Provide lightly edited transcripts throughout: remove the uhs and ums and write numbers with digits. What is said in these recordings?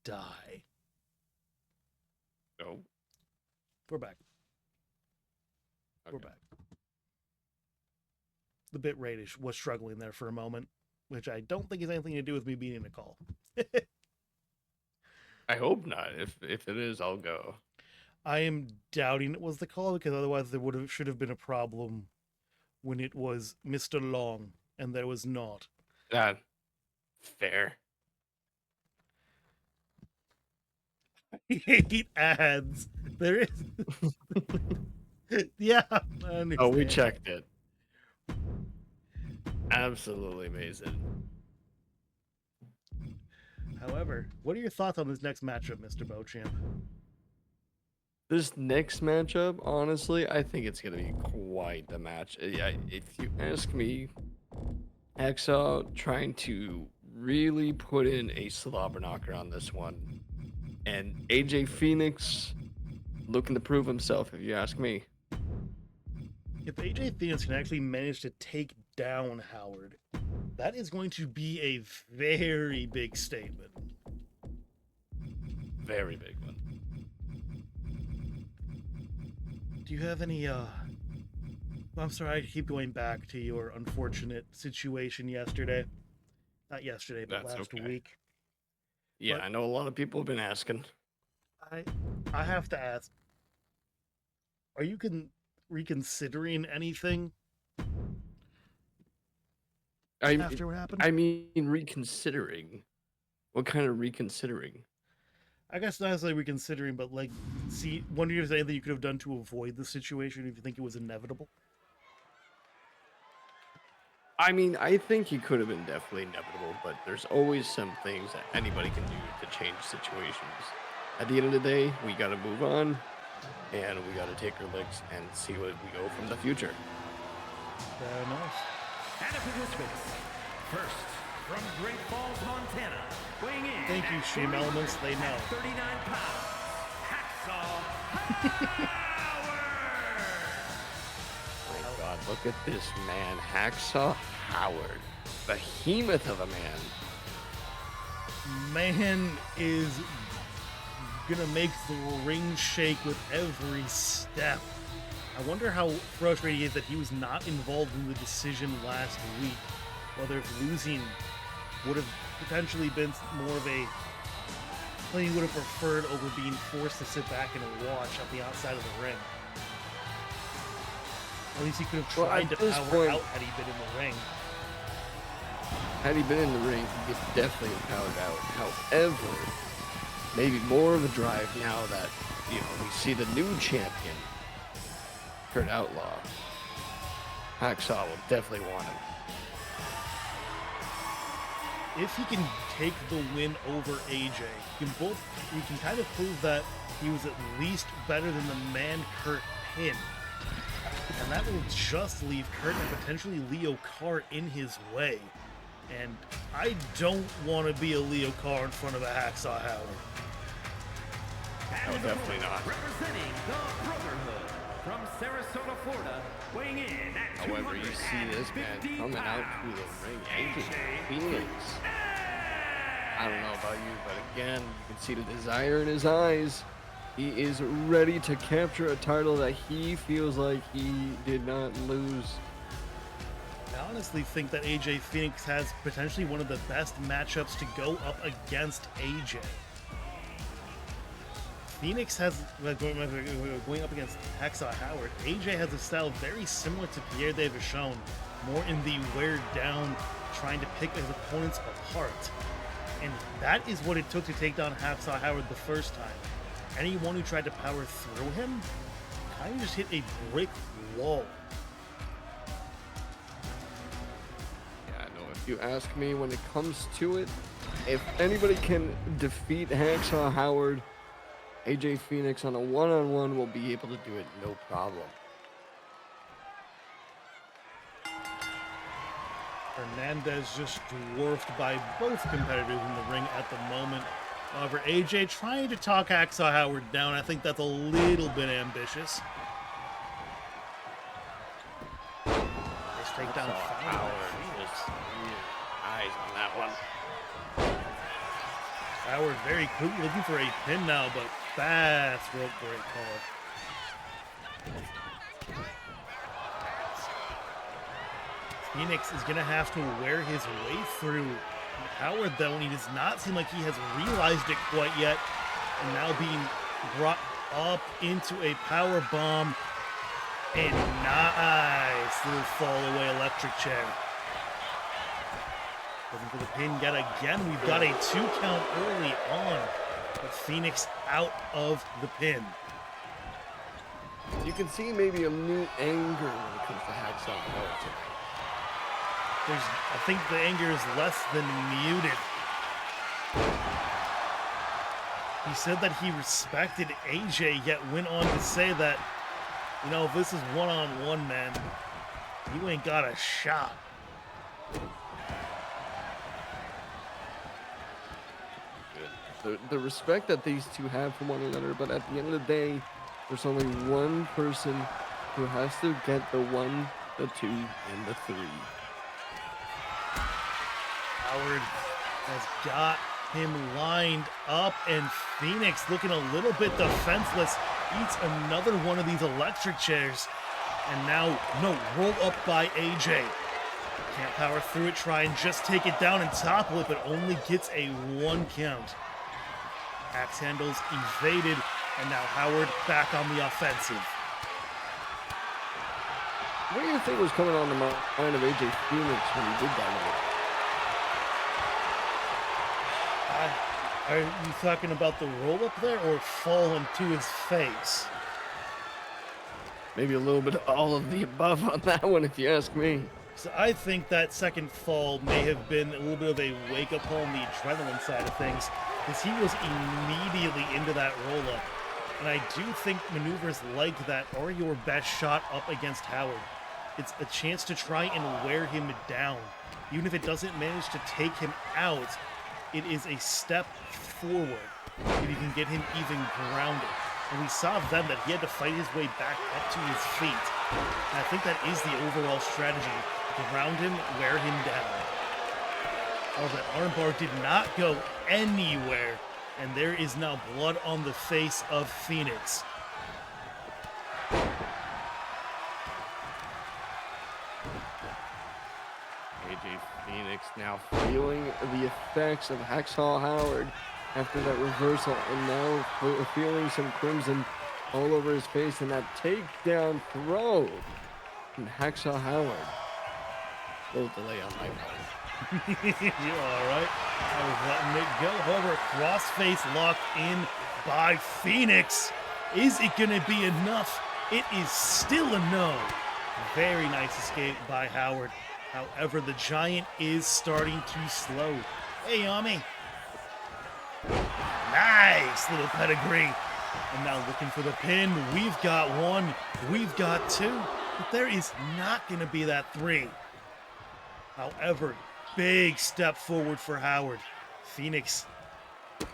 die. Oh, We're back. okay. We're back. The bit rate was struggling there for a moment, which I don't think has anything to do with me being in a call. I hope not. If it is, I'll go. I am doubting it was the call, because otherwise there should have been a problem when it was Mr. Long, and there was not. That fair. I hate ads. There is. Yeah, I understand. Oh, we checked it. Absolutely amazing. However, what are your thoughts on this next matchup, Mr. Beauchamp? This next matchup, honestly, I think it's gonna be quite the match. If you ask me, Hacksaw trying to really put in a slobber knocker on this one, and AJ Phoenix looking to prove himself. If you ask me, If AJ Phoenix can actually manage to take down Howard, that is going to be a very big statement. very big one. Do you have any, I'm sorry, I keep going back to your unfortunate situation yesterday. Not yesterday, but That's last okay. week. Yeah, But- I know a lot of people have been asking. I have to ask, are you reconsidering anything after what happened? I mean, reconsidering. What kind of reconsidering? I guess not necessarily reconsidering, but like, see, wondering if there's anything you could have done to avoid the situation if you think it was inevitable. I mean, I think he could have been definitely inevitable, but there's always some things that anybody can do to change situations. At the end of the day, we got to move on, and we got to take our licks and see what we go from the future. Fair enough. And the participants. First, from Great Falls, Montana, weighing in. Thank you, at Stream 40 Elements. They know. 39 pounds. Hacksaw Howard. My God, look at this man, Hacksaw Howard, behemoth of a man. Man is gonna make the ring shake with every step. I wonder how frustrating it is that he was not involved in the decision last week. Whether if losing would have potentially been more of a thing he would have preferred over being forced to sit back and watch at the outside of the ring. At least he could have Well, tried at to this power point- out had he been in the ring. Had he been in the ring, he could definitely have powered out. However, maybe more of a drive now that, we see the new champion, Kurt Outlaw. Hacksaw will definitely want him. If he can take the win over AJ, you can kind of prove that he was at least better than the man Kurt pinned. And that will just leave Kurt and potentially Leo Carr in his way. And I don't want to be a Leo Carr in front of a Hacksaw Howard. No, definitely not. Representing the Brotherhood from Sarasota, Florida, weighing in at However, you see this man 250 coming out pounds, to the ring, AJ Phoenix. I don't know about you, but again, you can see the desire in his eyes. He is ready to capture a title that he feels like he did not lose. I honestly think that AJ Phoenix has potentially one of the best matchups to go up against AJ. Phoenix has, going up against Hacksaw Howard, AJ has a style very similar to Pierre Devachon, more in the wear down, trying to pick his opponents apart. And that is what it took to take down Hacksaw Howard the first time. Anyone who tried to power through him kind of just hit a brick wall. Yeah, no, if you ask me, when it comes to it, if anybody can defeat Hacksaw Howard, AJ Phoenix on a one-on-one will be able to do it no problem. Hernandez just dwarfed by both competitors in the ring at the moment. However, AJ trying to talk Hacksaw Howard down, I think that's a little bit ambitious. Nice takedown. Howard just eyes on that one. Howard very quickly looking for a pin now, but fast rope break call. Phoenix is going to have to wear his way through Howard, though, and he does not seem like he has realized it quite yet. And now being brought up into a power bomb. And nice little fall away electric chair. Looking for the pin yet again. We've got a 2 count early on. But Phoenix out of the pin. You can see maybe a new anger when it comes to Hacksaw Howard tonight. I think the anger is less than muted. He said that he respected AJ, yet went on to say that, you know, if this is one-on-one, man, you ain't got a shot. The respect that these two have for one another, but at the end of the day, there's only one person who has to get the 1, the 2, and the 3. Howard has got him lined up, and Phoenix looking a little bit defenseless. Eats another one of these electric chairs, and now, no, roll up by AJ. Can't power through it, try and just take it down and topple it, but only gets a 1 count. Axe handles evaded, and now Howard back on the offensive. What do you think was coming on the mind of AJ Phoenix when he did that? Are you talking about the roll up there or fall into his face? Maybe a little bit of all of the above on that one, if you ask me. So I think that second fall may have been a little bit of a wake-up call on the adrenaline side of things, because he was immediately into that roll-up. And I do think maneuvers like that are your best shot up against Howard. It's a chance to try and wear him down. Even if it doesn't manage to take him out, it is a step forward if you can get him even grounded. And we saw then that he had to fight his way back up to his feet. And I think that is the overall strategy. Ground him, wear him down. Oh, that armbar did not go anywhere. And there is now blood on the face of Phoenix. AJ Phoenix now feeling the effects of Hacksaw Howard after that reversal, and now feeling some crimson all over his face, and that takedown throw from Hacksaw Howard. A little delay on my part. You're all right. I was letting it go. However, crossface locked in by Phoenix. Is it going to be enough? It is still a no. Very nice escape by Howard. However, the Giant is starting to slow. Hey, Yami. Nice little pedigree. And now looking for the pin. We've got 1. We've got 2. But there is not going to be that 3. However, big step forward for Howard. Phoenix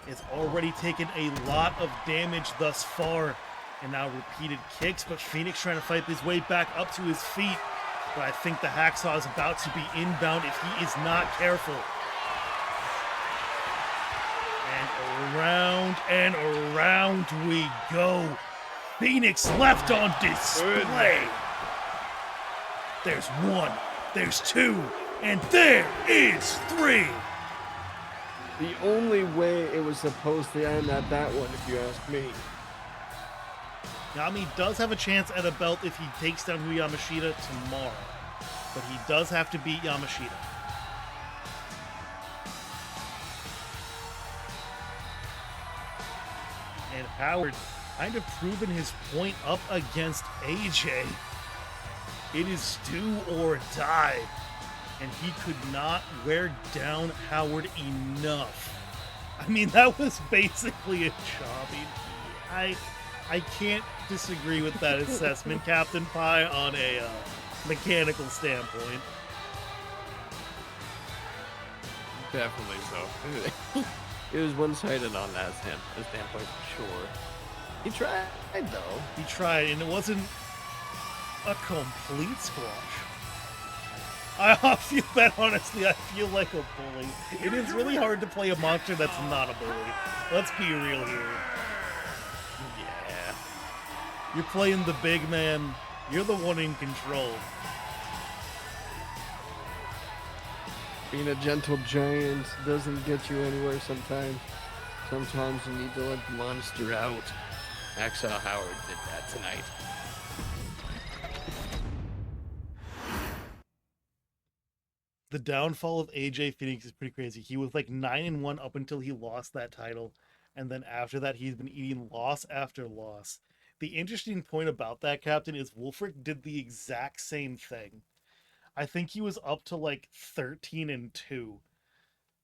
has already taken a lot of damage thus far. And now repeated kicks, but Phoenix trying to fight his way back up to his feet. But I think the Hacksaw is about to be inbound if he is not careful. And around we go. Phoenix left on display. There's 1, there's 2, and there is 3. The only way it was supposed to end at that one, if you ask me. Yami does have a chance at a belt if he takes down Yamashita tomorrow. But he does have to beat Yamashita. And Howard kind of proven his point up against AJ. It is do or die. And he could not wear down Howard enough. I mean, that was basically a job. I can't disagree with that assessment, Captain Pie, on a mechanical standpoint. Definitely so. It was one-sided on that standpoint for sure. He tried, though. He tried, and it wasn't a complete squash. I feel bad, honestly. I feel like a bully. It is really hard to play a monster that's not a bully. Let's be real here. Yeah. You're playing the big man. You're the one in control. Being a gentle giant doesn't get you anywhere sometimes. Sometimes you need to let the monster out. Axel Howard did that tonight. The downfall of AJ Phoenix is pretty crazy. He was like 9-1 up until he lost that title. And then after that, he's been eating loss after loss. The interesting point about that, Captain, is Wolfric did the exact same thing. I think he was up to like 13-2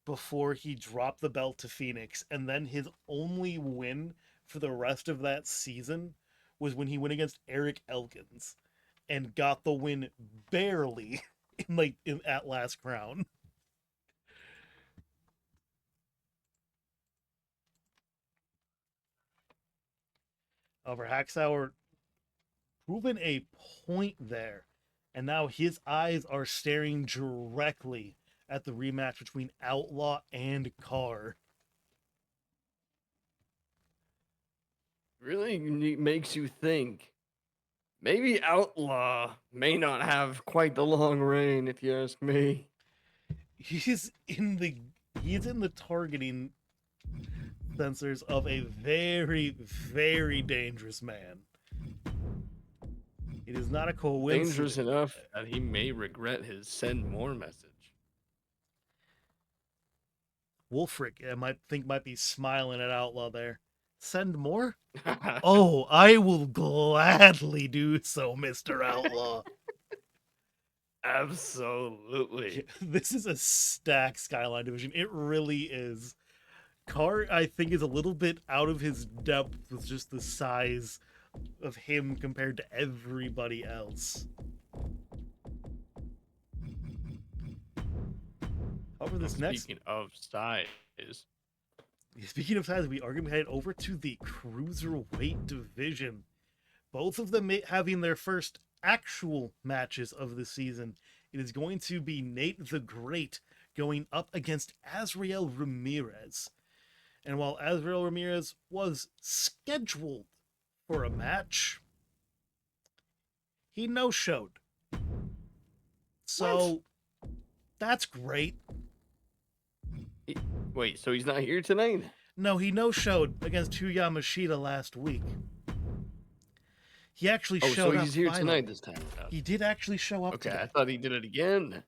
before he dropped the belt to Phoenix. And then his only win for the rest of that season was when he went against Eric Elkins and got the win barely at Last Crown. However, Hacksour proven a point there, and now his eyes are staring directly at the rematch between Outlaw and Carr. Really makes you think. Maybe Outlaw may not have quite the long reign, if you ask me. He's in the targeting sensors of a very, very dangerous man. It is not a coincidence. Dangerous enough that he may regret his send more message. Wolfric, might be smiling at Outlaw there. Send more? Oh, I will gladly do so, Mr. Outlaw. Absolutely. This is a stacked Skyline division. It really is. Carr, I think, is a little bit out of his depth with just the size of him compared to everybody else. However, Speaking of size, we are going to head over to the Cruiserweight division. Both of them having their first actual matches of the season. It is going to be Nate the Great going up against Azrael Ramirez. And while Azrael Ramirez was scheduled for a match, he no-showed. So, that's great. Wait, so he's not here tonight? No, he no-showed against Tuya Mashita last week. He actually showed up. So he's here finally. tonight this time. He did actually show up today. I thought he did it again.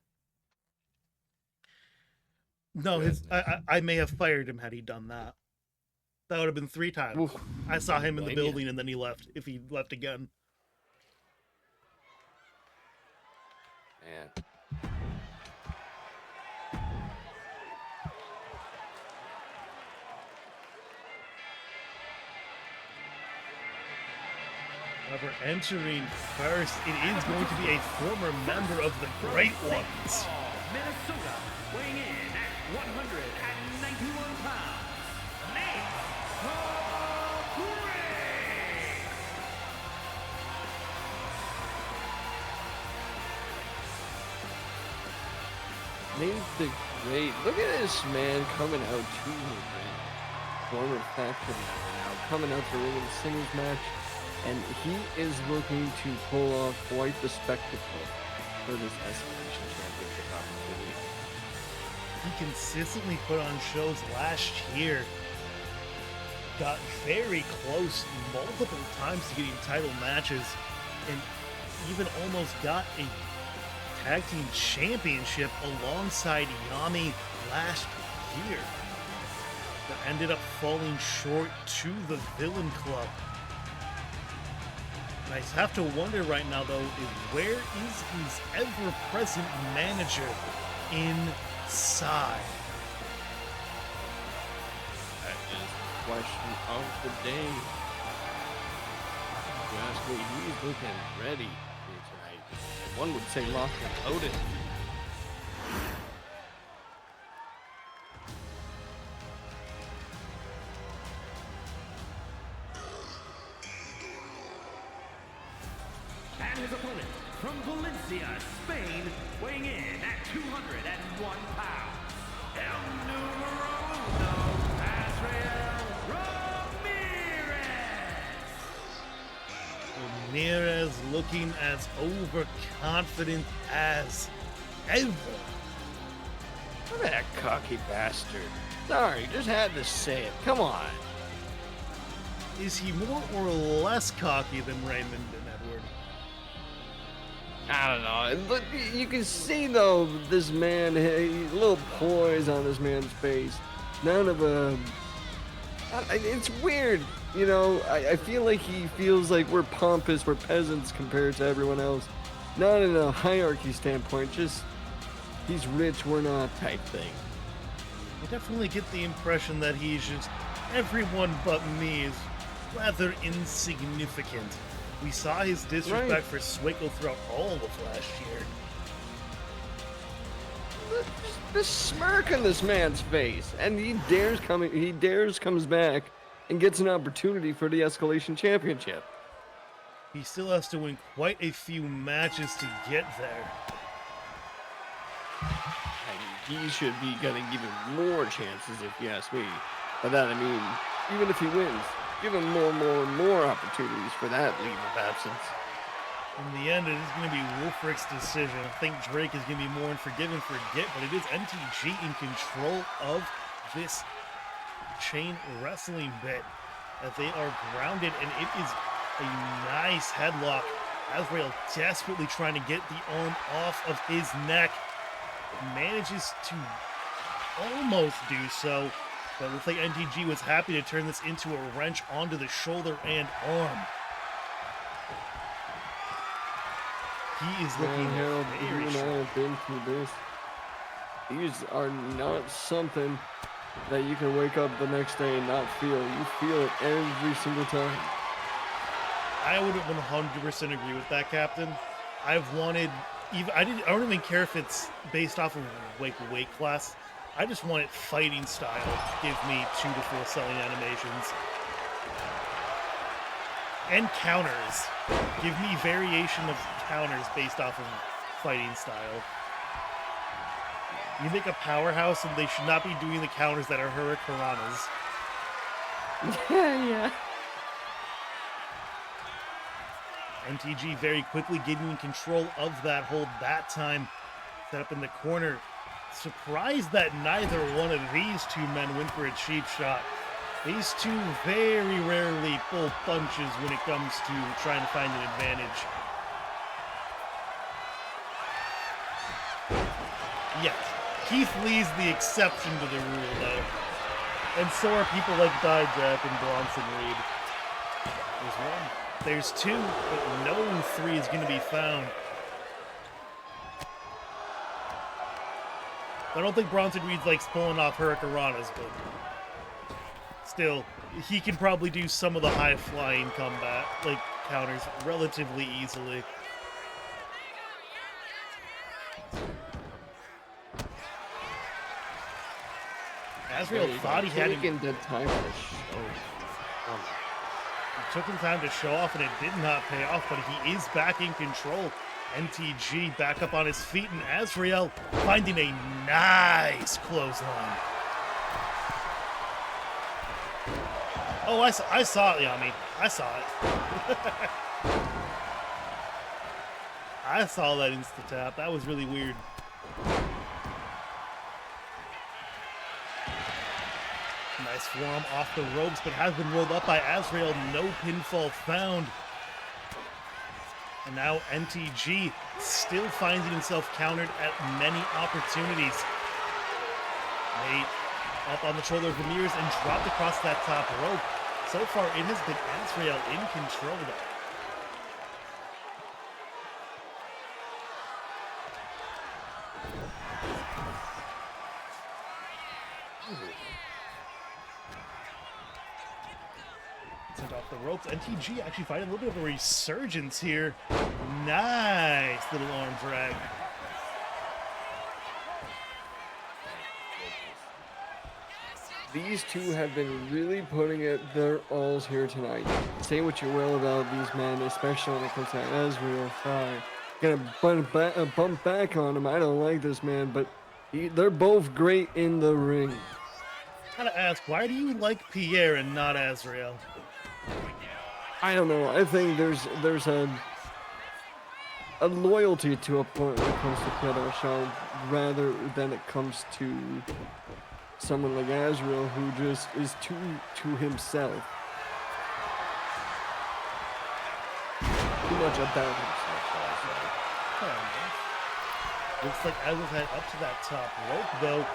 No, I may have fired him had he done that. That would have been 3 times. Oof. I saw him in the building and then he left, if he left again. Man. However, entering first, it is going to be a former member of the Great Ones. Minnesota, weighing in at 191 pounds, Nate the Great. Nate the Great. Look at this man coming out to the ring. Former faction member now coming out to ring in a singles match. And he is looking to pull off quite the spectacle for this Escalation Championship opportunity. He consistently put on shows last year. Got very close multiple times to getting title matches. And even almost got a tag team championship alongside Yami last year. But ended up falling short to the Villain Club. I have to wonder right now, though, is where is his ever-present manager inside? That is the question of the day. If you ask me, he's looking ready here tonight. One would say locked and loaded. And his opponent, from Valencia, Spain, weighing in at 201 pounds, El Numero Uno, Azrael Ramirez. Ramirez looking as overconfident as ever. Look at that cocky bastard. Sorry, just had to say it. Come on. Is he more or less cocky than Raymond and Edward? I don't know. Look, you can see though, this man, a little poise on this man's face. None of it's weird, you know. I feel like he feels like we're pompous, we're peasants compared to everyone else. Not in a hierarchy standpoint, just he's rich, we're not type thing. I definitely get the impression that he's just everyone but me is rather insignificant. We saw his disrespect Right. for Swickle throughout all of last year. Look, the smirk on this man's face, and he comes back and gets an opportunity for the Escalation Championship. He still has to win quite a few matches to get there. And he should be getting even more chances, if you ask me. By that I mean, even if he wins, give him more opportunities for that leave of absence. In the end, it is going to be Wolfrick's decision. I think Drake is going to be more in forgive and forget, but it is NTG in control of this chain wrestling bit. As they are grounded, and it is a nice headlock. Azrael desperately trying to get the arm off of his neck. Manages to almost do so, but it looks like NTG was happy to turn this into a wrench onto the shoulder and arm. He is looking Harold, very you and I strong. have been through this. These are not something that you can wake up the next day and not feel. You feel it every single time. I would 100% agree with that, Captain. I've wanted, I don't even care if it's based off of like weight class. I just want it fighting style. Give me 2 to 4 selling animations. And counters. Give me variation of counters based off of fighting style. You make a powerhouse and they should not be doing the counters that are Hurricanranas. Yeah. NTG very quickly getting in control of that hold that time. Set up in the corner. Surprised that neither one of these two men went for a cheap shot. These two very rarely pull punches when it comes to trying to find an advantage. Yes, Keith Lee's the exception to the rule, though. And so are people like Dijak and Bronson Reed. There's one. There's two, but no 3 is going to be found. I don't think Bronson Reed likes pulling off Hurricanranas, but still, he can probably do some of the high-flying combat, like counters, relatively easily. Azrael thought he had him. taken the time to show. It took him time to show off, and it did not pay off, but he is back in control. NTG back up on his feet, and Azrael finding a nice clothesline. Oh, I saw it, Yami. I saw it. I saw that insta-tap. That was really weird. Nice forearm off the ropes, but has been rolled up by Azrael. No pinfall found. And now NTG still finding himself countered at many opportunities. Nate up on the shoulder of Ramirez and dropped across that top rope. So far, it has been Azrael in control. Sent off the ropes. NTG actually finding a little bit of a resurgence here. Nice little arm drag. These two have been really putting it their alls here tonight. Say what you will about these men, especially when it comes to Azrael Fry. gonna bump back on him. I don't like this man, but they're both great in the ring. Gotta ask, why do you like Pierre and not Azrael? I don't know. I think there's a loyalty to a point when it comes to Pedro Shaw rather than it comes to someone like Azrael who just is too to himself. Too much about himself, shall I say. Fair enough. Looks like Azrael's head up to that top rope, though.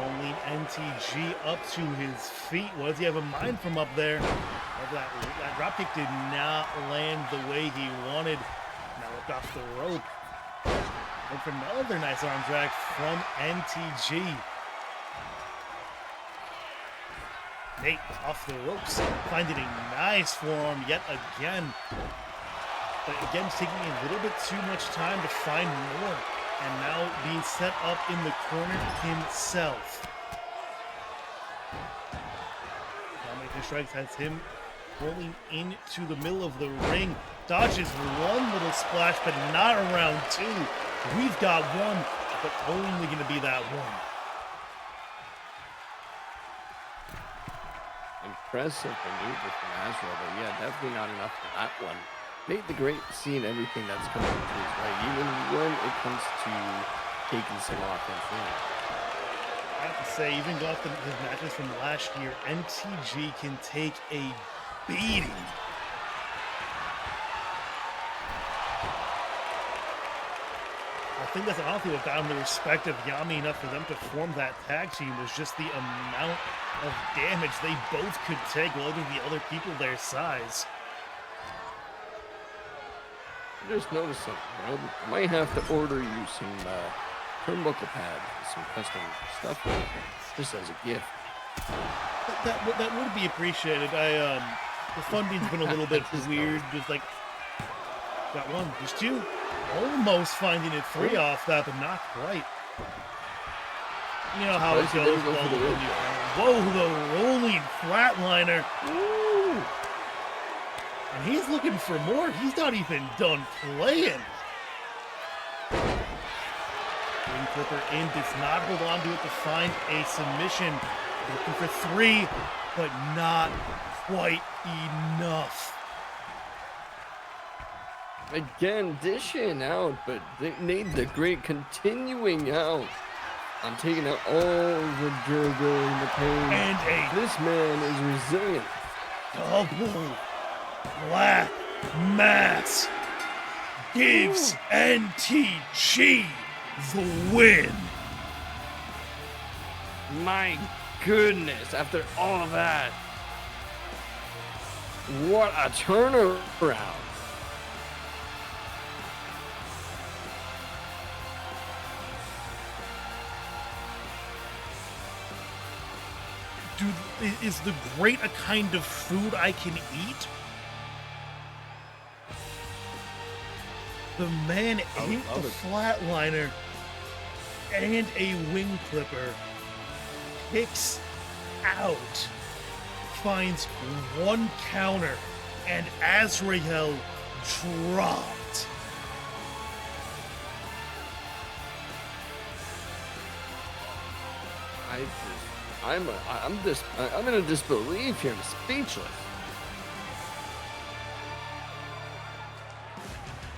Only NTG up to his feet. What does he have in mind from up there? Oh, that dropkick did not land the way he wanted. Now look off the rope. Look for another nice arm drag from NTG. Nate off the ropes, finding a nice forearm yet again. But again, it's taking a little bit too much time to find more. And now being set up in the corner himself. Dominating Strikes has him rolling into the middle of the ring. Dodges one little splash, but not around two. We've got one, but only going to be that one. Impressive maneuver from Azrael, but yeah, definitely not enough for that one. Nate the Great seeing everything that's coming to his way, even when it comes to taking some offense in. I have to say, even got his matches from last year, NTG can take a beating. I think that's honestly what got him the respect of Yami enough for them to form that tag team was just the amount of damage they both could take relative to the other people their size. I just noticed something, bro. I might have to order you some turnbuckle pads, some custom stuff, just as a gift. That would be appreciated. The funding's been a little bit weird. Just like got one, just two, almost finding it three off that, but not quite. You know how it goes. Whoa, the rolling flatliner. Woo! And he's looking for more. He's not even done playing. Wing Clipper in, does not hold on to it to find a submission. Looking for three, but not quite enough. Again, dishing out, but Nate the Great continuing out. I'm taking out all the durability and the pain. And this man is resilient. Double Black Mass gives NTG the win. My goodness, after all of that, what a turnaround. Dude, is the Great a kind of food I can eat? The man ate the flatliner and a wing clipper, kicks out, finds one counter, and Azrael dropped. I'm in a disbelief here. I'm speechless.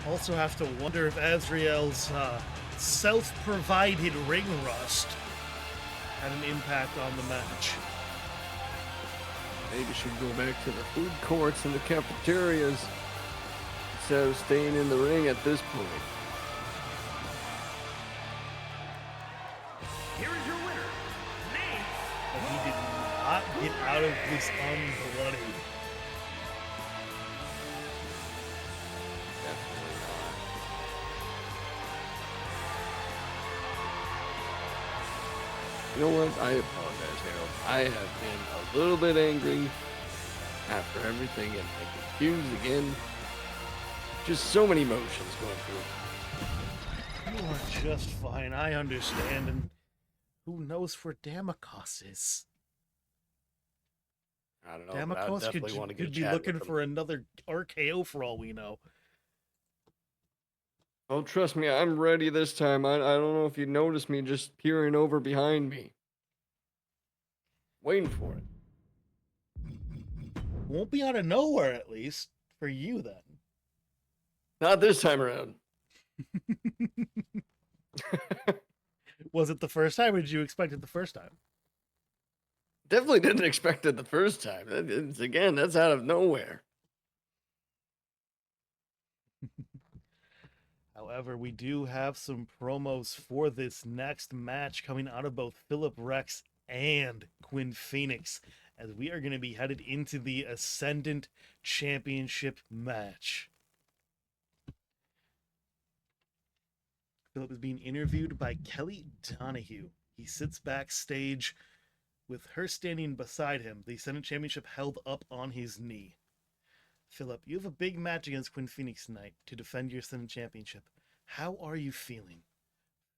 Also have to wonder if Azrael's self-provided ring rust had an impact on the match. Maybe should go back to the food courts and the cafeterias instead of staying in the ring at this point. Here is your winner, Nate. But he did not get out of this unbloody. Definitely not. You know what? I apologize, Harold. I have been a little bit angry after everything and confused again. Just so many emotions going through. You are just fine, I understand, and who knows where Damokos is? I don't know. But I Damokos definitely want to could get be looking for another RKO for all we know. Oh, trust me, I'm ready this time. I don't know if you noticed me just peering over behind me. Waiting for it. Won't be out of nowhere, at least for you then. Not this time around. Was it the first time, or did you expect it the first time? Definitely didn't expect it the first time. Again, that's out of nowhere. However, we do have some promos for this next match coming out of both Philip Rex and Quinn Phoenix, as we are going to be headed into the Ascendant Championship match. Philip is being interviewed by Kelly Donahue. He sits backstage with her standing beside him, the Ascendant Championship held up on his knee. Philip, you have a big match against Quinn Phoenix tonight to defend your Ascendant Championship. How are you feeling?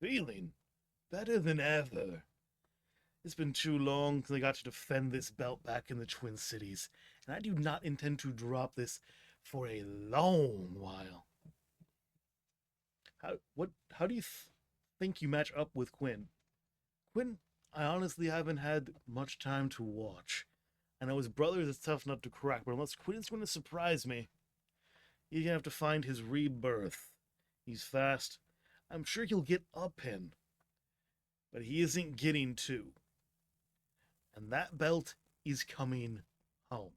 Feeling better than ever. It's been too long since I got to defend this belt back in the Twin Cities, and I do not intend to drop this for a long while. How do you think you match up with Quinn? Quinn, I honestly haven't had much time to watch. I know his brother is tough enough to crack, but unless Quinn's going to surprise me, he's going to have to find his rebirth. He's fast. I'm sure he'll get a pin, but he isn't getting two. And that belt is coming home.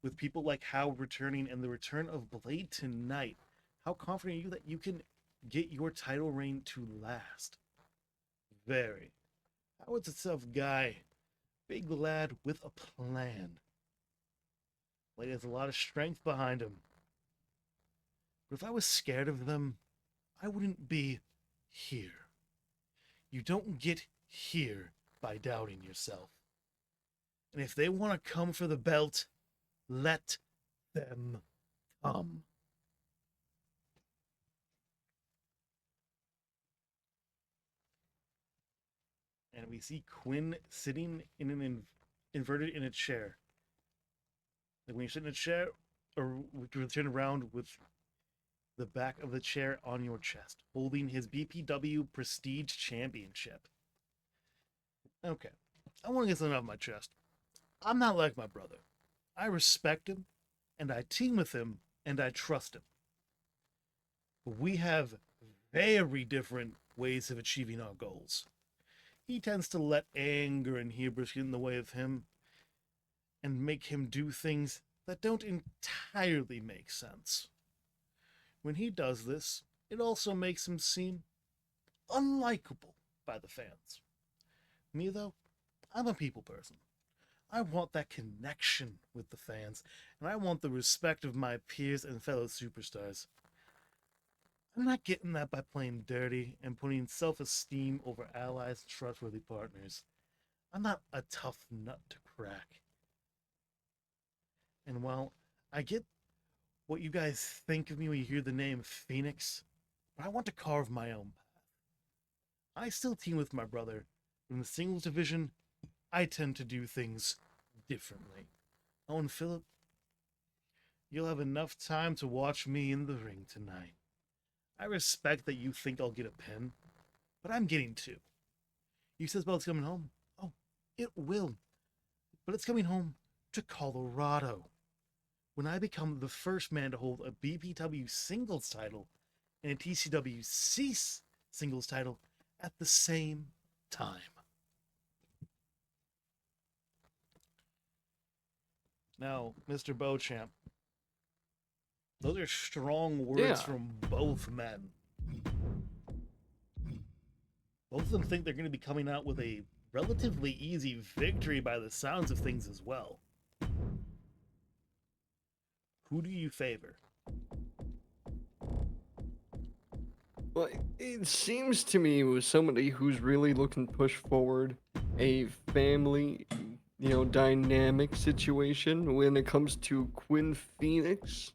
With people like Howe returning and the return of Blade tonight, how confident are you that you can get your title reign to last? Very. Howard's a tough guy. Big lad with a plan. Blade has a lot of strength behind him. But if I was scared of them, I wouldn't be here. You don't get here by doubting yourself. And if they want to come for the belt, let them come. And we see Quinn sitting in an inverted in a chair. Like when you sit in a chair, or you turn around with the back of the chair on your chest, holding his BPW Prestige Championship. Okay, I want to get something off my chest. I'm not like my brother. I respect him, and I team with him, and I trust him. But we have very different ways of achieving our goals. He tends to let anger and hubris get in the way of him and make him do things that don't entirely make sense. When he does this, it also makes him seem unlikable by the fans. Me, though, I'm a people person. I want that connection with the fans, and I want the respect of my peers and fellow superstars. I'm not getting that by playing dirty and putting self-esteem over allies and trustworthy partners. I'm not a tough nut to crack. And while I get what you guys think of me when you hear the name Phoenix, but I want to carve my own path. I still team with my brother, but in the singles division, I tend to do things differently. Oh, and Philip, you'll have enough time to watch me in the ring tonight. I respect that you think I'll get a pin, but I'm getting two. You says belt's coming home. Oh, it will. But it's coming home to Colorado. When I become the first man to hold a BPW singles title and a TCWC singles title at the same time. Now, Mr. Beauchamp, those are strong words from both men. Both of them think they're going to be coming out with a relatively easy victory by the sounds of things as well. Who do you favor? Well, it seems to me with somebody who's really looking to push forward a family, dynamic situation when it comes to Quinn Phoenix.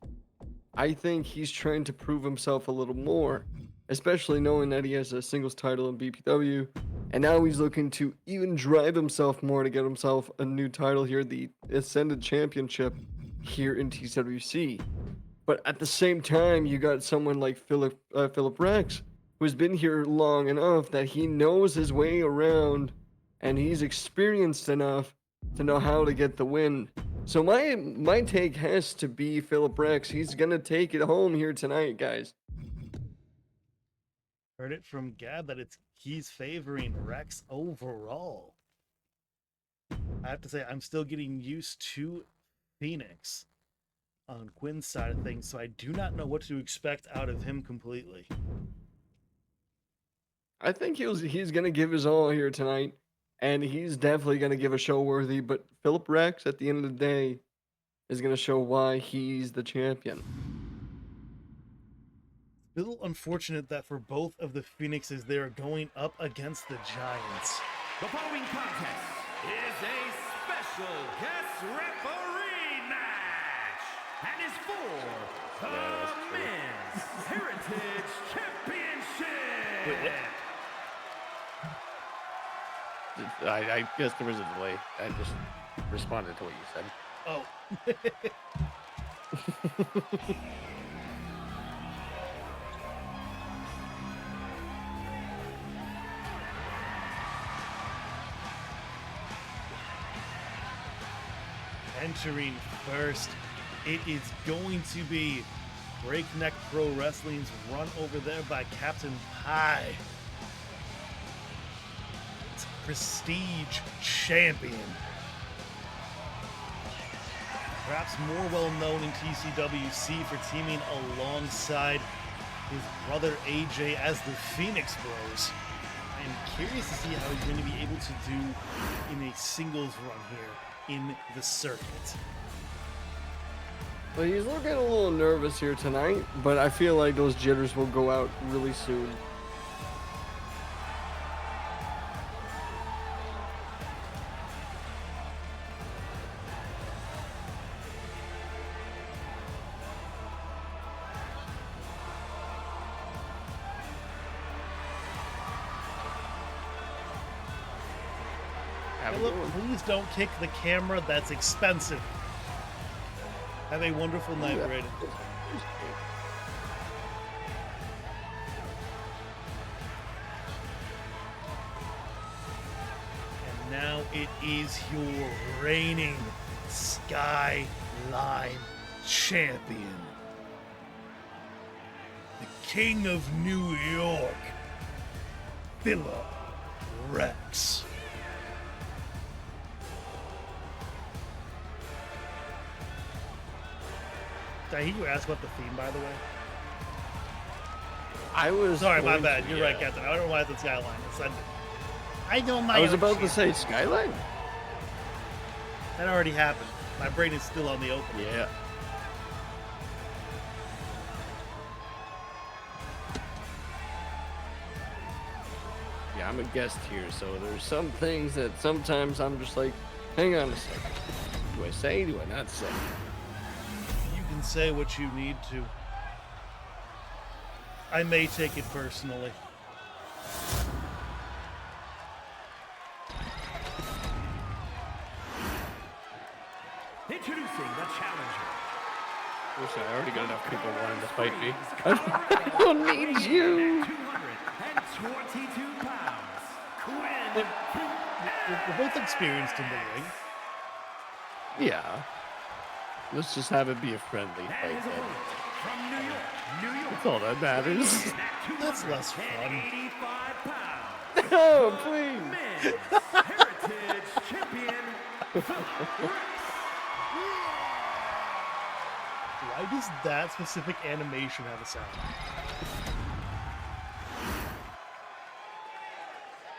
I think he's trying to prove himself a little more, especially knowing that he has a singles title in BPW, and now he's looking to even drive himself more to get himself a new title here, the Ascended Championship here in TCWC. But at the same time, you got someone like Philip Rex, who's been here long enough that he knows his way around, and he's experienced enough to know how to get the win. So my take has to be Philip Rex. He's gonna take it home here tonight, guys. Heard it from Gab that he's favoring Rex overall. I have to say, I'm still getting used to Phoenix on Quinn's side of things, so I do not know what to expect out of him completely. I think he's gonna give his all here tonight, and he's definitely gonna give a show worthy. But Philip Rex, at the end of the day, is gonna show why he's the champion. A little unfortunate that for both of the Phoenixes, they're going up against the Giants. The following contest is a special guest referee match and is for the Men's Heritage Championship. Wait, what? I guess there was a delay. I just responded to what you said. Oh. Entering first, it is going to be Breakneck Pro Wrestling's run over there by Captain Pie. It's Prestige Champion. Perhaps more well known in TCWC for teaming alongside his brother AJ as the Phoenix Bros. I am curious to see how he's going to be able to do in a singles run here in the circuit. Well, he's looking a little nervous here tonight, but I feel like those jitters will go out really soon. Philip, please don't kick the camera. That's expensive. Have a wonderful night, Braden. And now it is your reigning Skyline champion, the King of New York, Philip Rex. Did I hear you ask about the theme, by the way? I was Sorry, my going bad. to- You're right, Captain. I don't know why it's Skyline. I know my I was own about to shit. say Skyline. That already happened. My brain is still on the open. Yeah. Yeah, I'm a guest here, so there's some things that sometimes I'm just like, hang on a second. Do I say? Do I not say? You can say what you need to. I may take it personally. Introducing the challenger. Listen, I already got enough people wanting to fight me. I don't need you. 222 pounds. Quinn. We're both experienced in the ring. Yeah. Let's just have it be a friendly And fight his then. opponent from New York, New York. That's all that matters. That's less fun. 85 pounds. Oh, please. Men's Heritage Champion. Philip Rex. Why does that specific animation have a sound?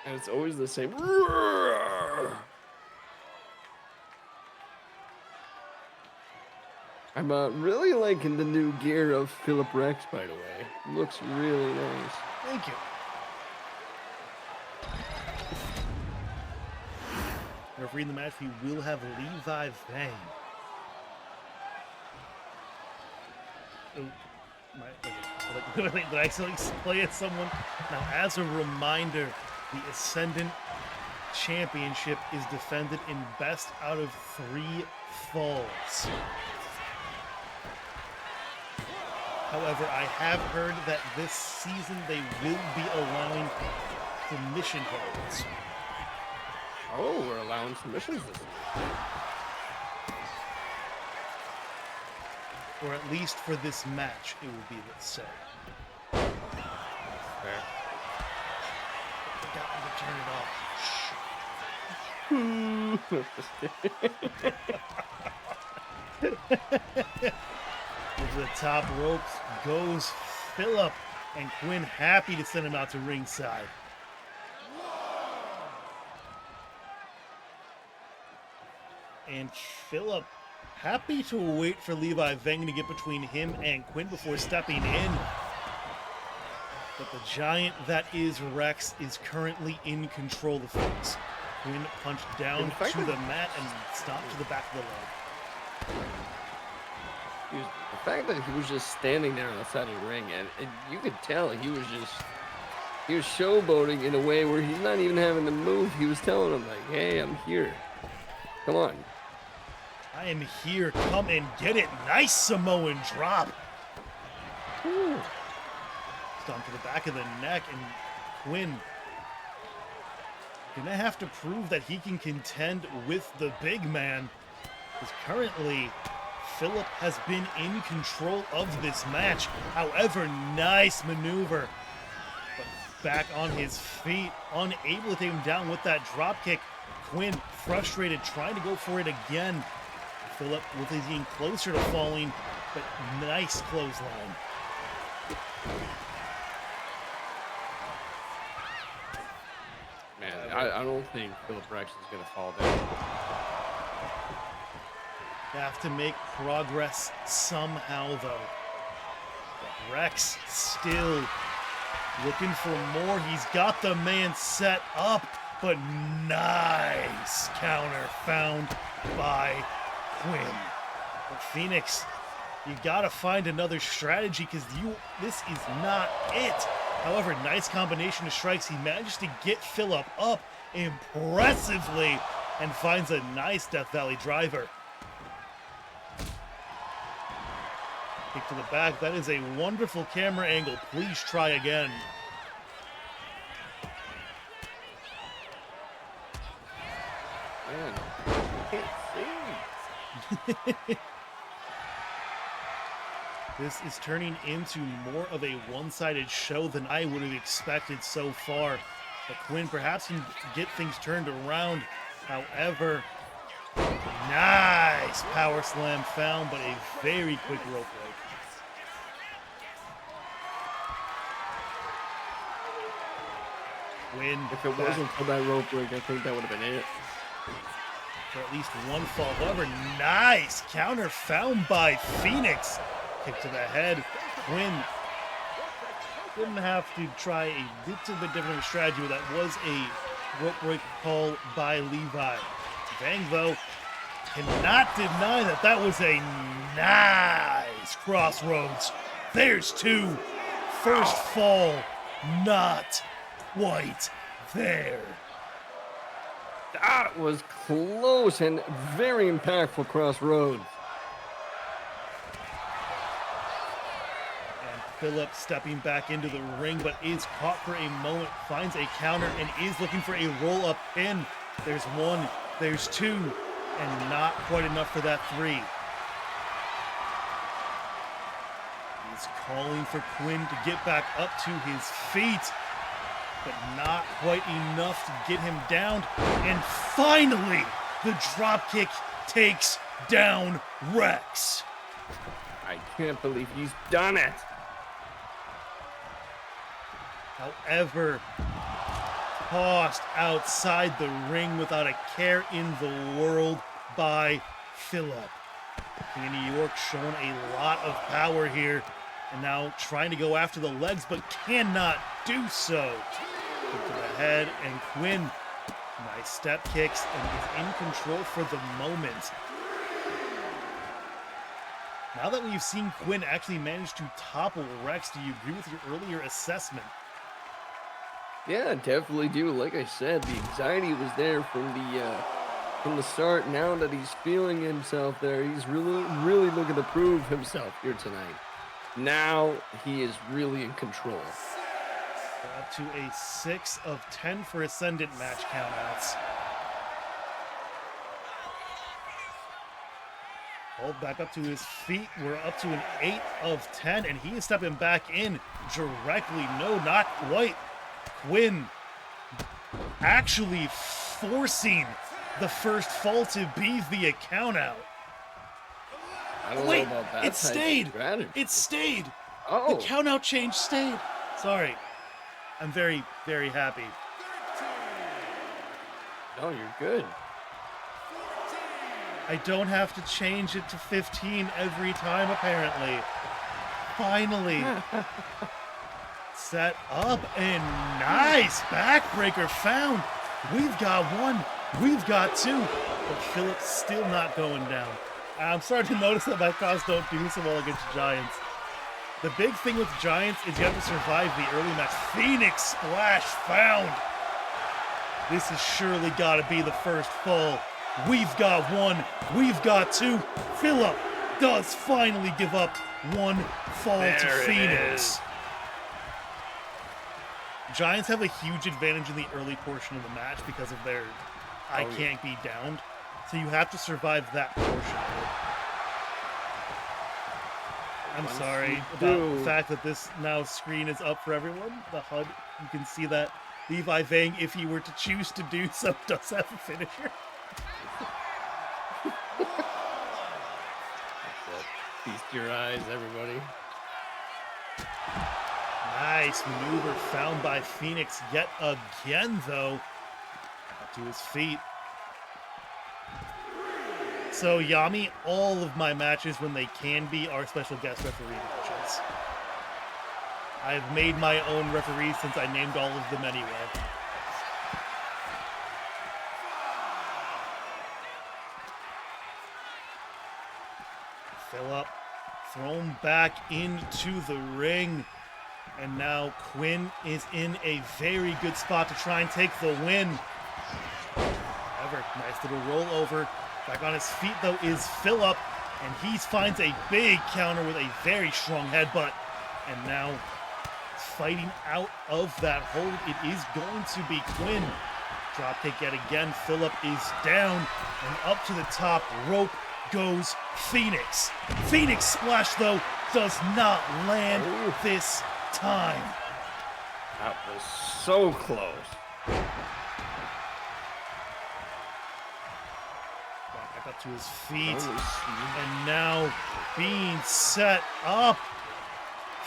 And it's always the same. I'm really liking the new gear of Philip Rex, by the way. Looks really nice. Thank you. Refereeing the match, we will have Levi Vang. Oh, okay. Did I accidentally play at someone? Now, as a reminder, the Ascendant Championship is defended in best out of 3 falls. However, I have heard that this season they will be allowing submission holds. Oh, we're allowing submissions this season. Or at least for this match, it will be, let's say. Fair. Forgot to turn it off. Into the top ropes goes Phillip, and Quinn happy to send him out to ringside. And Phillip happy to wait for Levi Veng to get between him and Quinn before stepping in. But the giant that is Rex is currently in control of things. Quinn punched down to the mat and stomped to the back of the leg. The fact that he was just standing there on the side of the ring, and you could tell he was showboating in a way where he's not even having to move. He was telling him like, "Hey, I'm here. Come on. I am here. Come and get it." Nice Samoan drop. Ooh. Stomp to the back of the neck, and Quinn gonna have to prove that he can contend with the big man. Because currently, Phillip has been in control of this match. However, nice maneuver. But back on his feet, unable to take him down with that drop kick. Quinn, frustrated, trying to go for it again. Phillip was getting closer to falling, but nice clothesline. Man, I don't think Phillip Rex is going to fall down. Have to make progress somehow, though. But Rex still looking for more. He's got the man set up, but nice counter found by Quinn. But Phoenix, you gotta find another strategy because this is not it. However, nice combination of strikes. He managed to get Phillip up impressively and finds a nice Death Valley driver. Kick to the back. That is a wonderful camera angle. Please try again. Man, I can't see. This is turning into more of a one-sided show than I would have expected so far. But Quinn perhaps can get things turned around. However, nice power slam found, but a very quick rope break. Quinn, If it wasn't for that rope break, I think that would have been it. for at least one fall. However, nice counter found by Phoenix. Kick to the head. Quinn didn't have to try a little bit different of a strategy, but that was a rope break call by Levi. Vang, though, cannot deny that that was a nice crossroads. There's two. First fall, not quite there. That was close and very impactful crossroads. And Phillip stepping back into the ring, but is caught for a moment, finds a counter, and is looking for a roll-up pin. There's one, there's two, and not quite enough for that three. He's calling for Quinn to get back up to his feet, but not quite enough to get him down. And finally, the dropkick takes down Rex. I can't believe he's done it. However, tossed outside the ring without a care in the world by Phillip. King of New York showing a lot of power here, and now trying to go after the legs, but cannot do so. Kick to the head, and Quinn, nice step kicks, and is in control for the moment. Now that we've seen Quinn actually manage to topple Rex, do you agree with your earlier assessment? Yeah, I definitely do. Like I said, the anxiety was there from the start. Now that he's feeling himself there, he's really looking to prove himself here tonight. Now he is really in control. We're up to a 6 of 10 for Ascendant match countouts. Hold back up to his feet. We're up to an 8 of 10, and he is stepping back in directly. No, not quite. Quinn actually forcing the first fall to be via countout. I don't Wait, know about that. it stayed. Strategy. It stayed. Oh, The countout change stayed. Sorry. I'm very, very happy. no, you're good. I don't have to change it to 15 every time, apparently. Finally. Set up and nice backbreaker found. We've got one. We've got two. But Philip's still not going down. I'm starting to notice that my costs don't do so well against Giants. The big thing with Giants is you have to survive the early match. Phoenix splash found. This has surely got to be the first fall. We've got one. We've got two. Philip does finally give up one fall to There it Phoenix. is. Giants have a huge advantage in the early portion of the match because of their I Oh, yeah. can't be downed. So you have to survive that portion of it. I'm Once sorry you about do- the fact that this now screen is up for everyone. The HUD, you can see that Levi Vang, if he were to choose to do so, does have a finisher. Feast your eyes, everybody. Nice maneuver found by Phoenix yet again, though. Up to his feet. So, Yami, all of my matches, when they can be, are special guest referee matches. I've made my own referees since I named all of them anyway. Philip thrown back into the ring. And now Quinn is in a very good spot to try and take the win. However, nice little rollover. Back on his feet, though, is Philip. And he finds a big counter with a very strong headbutt. And now, fighting out of that hold, it is going to be Quinn. Dropkick yet again. Philip is down and up to the top rope goes Phoenix. Phoenix splash, though, does not land this time. That was so close. Back up to his feet. Holy smokes. And now being set up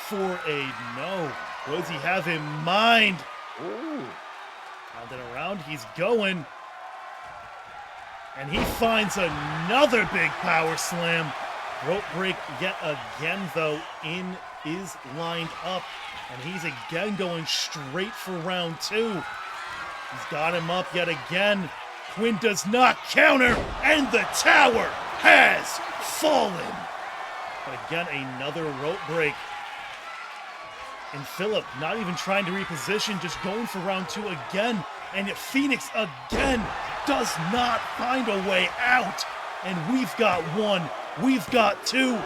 for a no. What does he have in mind? Ooh. Round and around, he's going. And he finds another big power slam. Rope break yet again, though, is lined up. And he's again going straight for round two. He's got him up yet again. Quinn does not counter, and the tower has fallen. But again, another rope break. And Philip not even trying to reposition, just going for round two again. And yet Phoenix again does not find a way out. And we've got one, we've got two.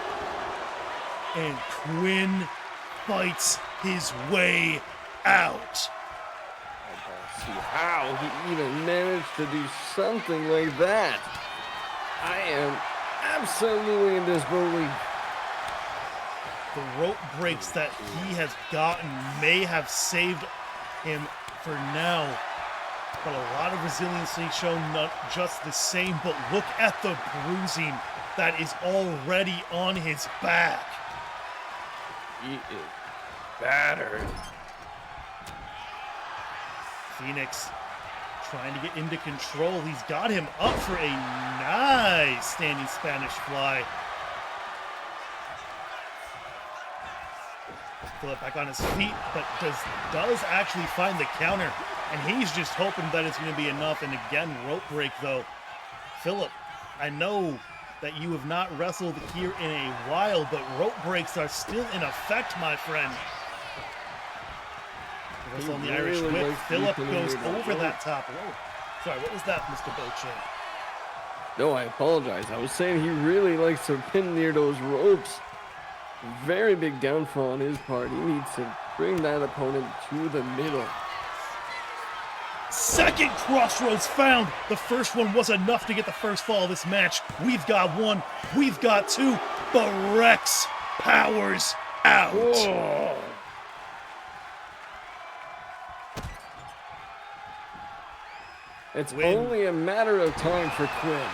And Quinn fights his way out. I don't see how he even managed to do something like that. I am absolutely in disbelief. The rope breaks that he has gotten may have saved him for now. But a lot of resiliency shown, not just the same, but look at the bruising that is already on his back. He is battered. Phoenix trying to get into control. He's got him up for a nice standing Spanish fly. Philip back on his feet, but does actually find the counter. And he's just hoping that it's going to be enough. And again, rope break, though. Philip, I know that you have not wrestled here in a while, but rope breaks are still in effect, my friend. Reversal on the Irish really whip. likes Philip leaping goes into that over rope. that top rope. Sorry, what was that, Mr. Bochamp? No, I apologize. I was saying he really likes to pin near those ropes. very big downfall on his part. He needs to bring that opponent to the middle. Second crossroads found. The first one was enough to get the first fall of this match. We've got one. We've got two. But Rex powers out. Whoa. It's only a matter of time for Quinn.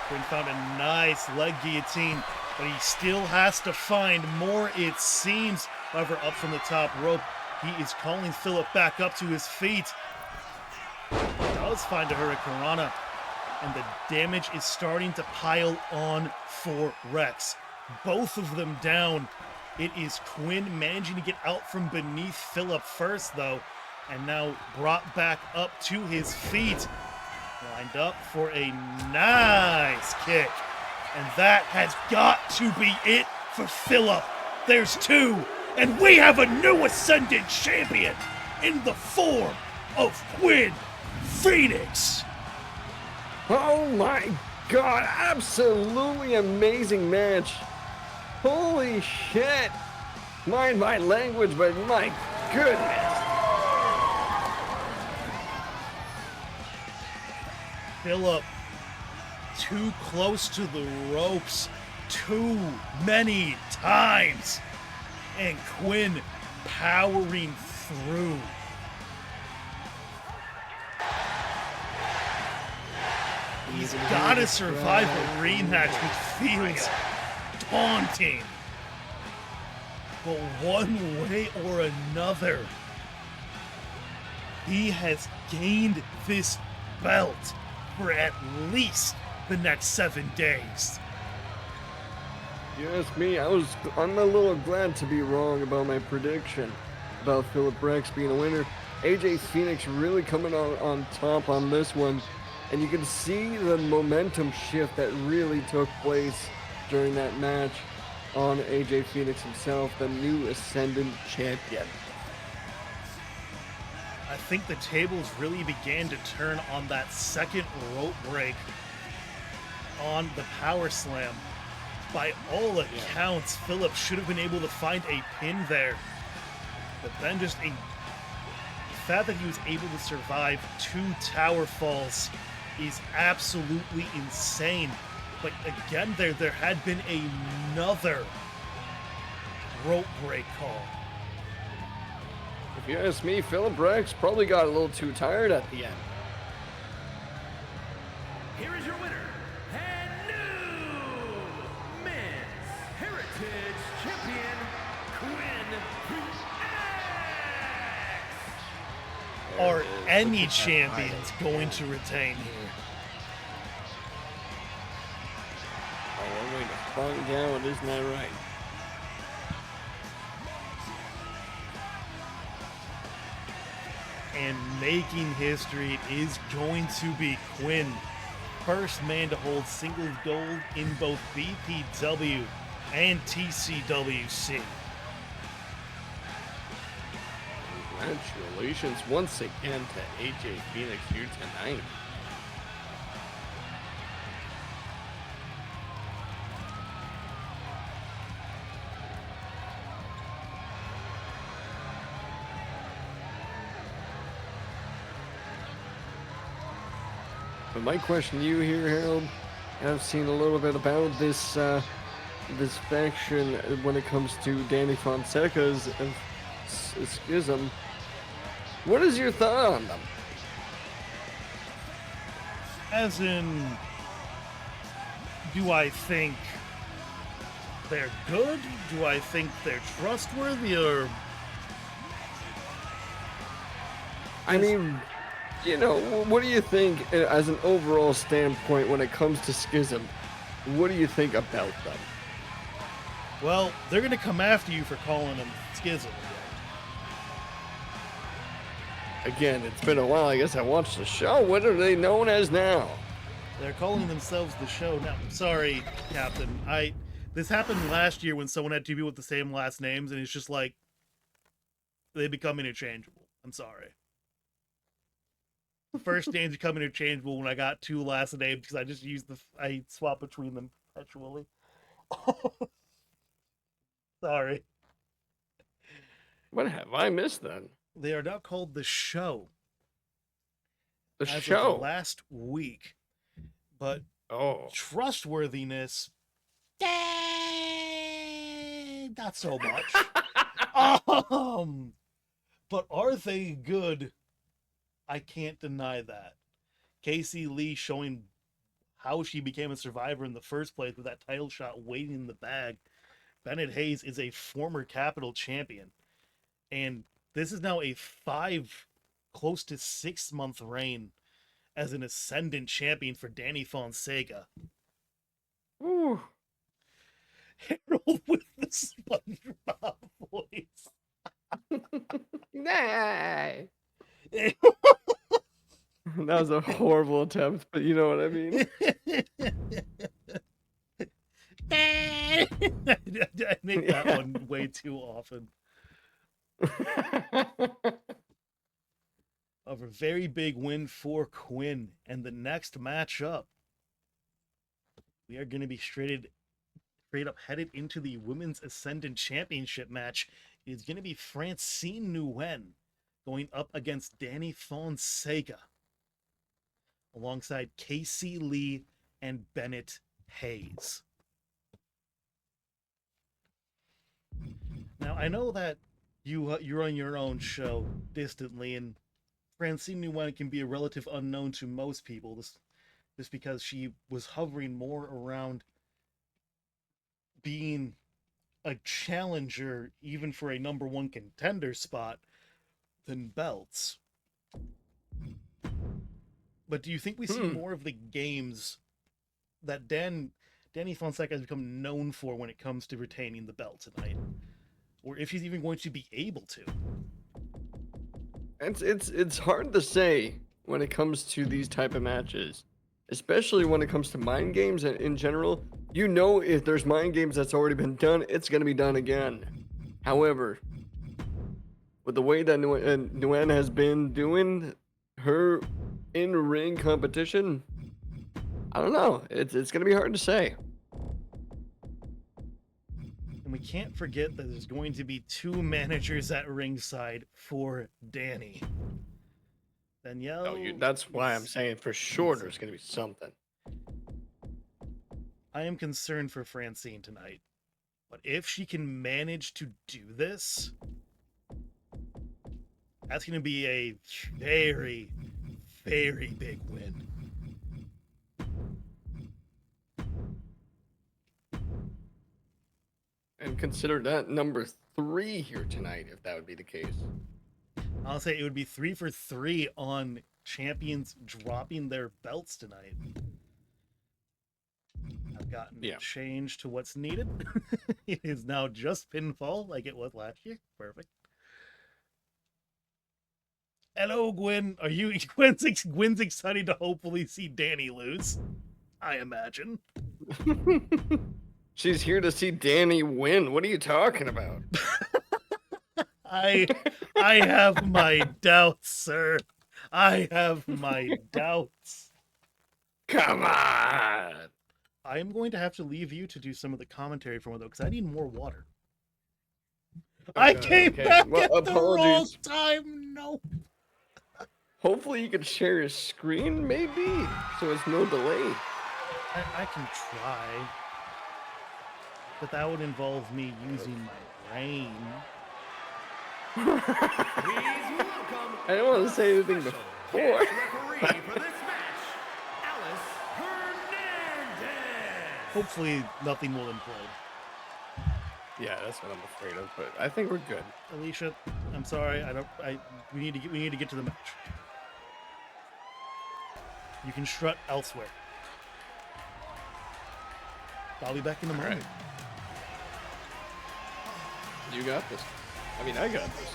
Quinn found a nice leg guillotine, but he still has to find more, it seems. However, up from the top rope, he is calling Philip back up to his feet. Does find a Hurricanrana, and the damage is starting to pile on for Rex. Both of them down. It is Quinn managing to get out from beneath Philip first, though, and now brought back up to his feet. Lined up for a nice kick. And that has got to be it for Philip. There's two, and we have a new Ascendant champion in the form of Quinn Phoenix. Oh my god, absolutely amazing match. Holy shit. Mind my language, but my goodness. Philip too close to the ropes too many times. And Quinn powering through. He's got to survive a rematch, which feels daunting. But one way or another, he has gained this belt for at least the next 7 days. You ask me, I'm a little glad to be wrong about my prediction about Philip Rex being a winner. AJ Phoenix really coming on top on this one. And you can see the momentum shift that really took place during that match on AJ Phoenix himself, the new Ascendant champion. I think the tables really began to turn on that second rope break on the power slam. By all accounts, Philip should have been able to find a pin there. But then just the fact that he was able to survive 2 tower falls is absolutely insane. But again, there had been another rope break call. If you ask me, Philip Rex probably got a little too tired at the end. Here is your winner, and new Men's Heritage Champion, Quinn Phoenix. Are any champions going to retain here? Oh, we're going to find out, isn't that right? And making history, it is going to be Quinn. First man to hold singles gold in both BPW and TCWC. Congratulations once again to AJ Phoenix here tonight. But my question to you here, Harold, I've seen a little bit about this this faction when it comes to Danny Fonseca's schism. What is your thought on them? As in, do I think they're good? Do I think they're trustworthy? Or I mean, you know, what do you think as an overall standpoint when it comes to schism? What do you think about them? well, they're going to come after you for calling them schism. Again, it's been a while. I guess I watched the show. What are they known as now? They're calling themselves the show now. Sorry, Captain. This happened last year when someone had 2 people with the same last names, and it's just like they become interchangeable. I'm sorry. The first names become interchangeable when I got 2 last names because I just I swap between them perpetually. Sorry. What have I missed then? They are now called the Show. The as show. Of last week. But Oh. trustworthiness, not so much. But are they good? I can't deny that. Casey Lee showing how she became a survivor in the first place with that title shot waiting in the bag. Bennett Hayes is a former Capital champion. And this is now a 5, close to 6-month reign as an ascendant champion for Danny Fonseca. Ooh. Harold with the SpongeBob voice. Nah. That was a horrible attempt, but you know what I mean. I make that one way too often. Of a very big win for Quinn. And the next matchup, we are going to be straight up headed into the Women's Ascendant Championship match. It is going to be Francine Nguyen going up against Danny Fonseca, alongside Casey Lee and Bennett Hayes. Now, I know that you run your own show distantly, and Francine Nguyen can be a relative unknown to most people, just because she was hovering more around being a challenger, even for a number 1 contender spot, than belts. But do you think we see more of the games that Danny Fonseca has become known for when it comes to retaining the belt tonight? Or if she's even going to be able to? It's hard to say when it comes to these type of matches, especially when it comes to mind games in general. You know, if there's mind games that's already been done, it's going to be done again. However, with the way that Nguyen has been doing her in-ring competition, I don't know. It's going to be hard to say. And we can't forget that there's going to be 2 managers at ringside for Danny. Danielle. That's why I'm saying for sure there's going to be something. I am concerned for Francine tonight. But if she can manage to do this, that's going to be a very, very big win. And consider that number 3 here tonight, if that would be the case. I'll say it would be 3 for 3 on champions dropping their belts tonight. I've gotten change to what's needed. It is now just pinfall like it was last year. Perfect. Hello, Gwen. Are you Gwen's excited to hopefully see Danny lose? I imagine. She's here to see Danny win. What are you talking about? I have my doubts, sir. I have my doubts. Come on. I am going to have to leave you to do some of the commentary for me, though, because I need more water. Okay, I came back at the wrong time. No. Hopefully you can share your screen, maybe, so it's no delay. I can try, but that would involve me using my brain. I don't want to say anything before. Hopefully nothing will implode. Yeah, that's what I'm afraid of, but I think we're good. Alicia, I'm sorry. We need to get to the match. You can strut elsewhere. I'll be back in the morning. Right. You got this. I mean, I got this.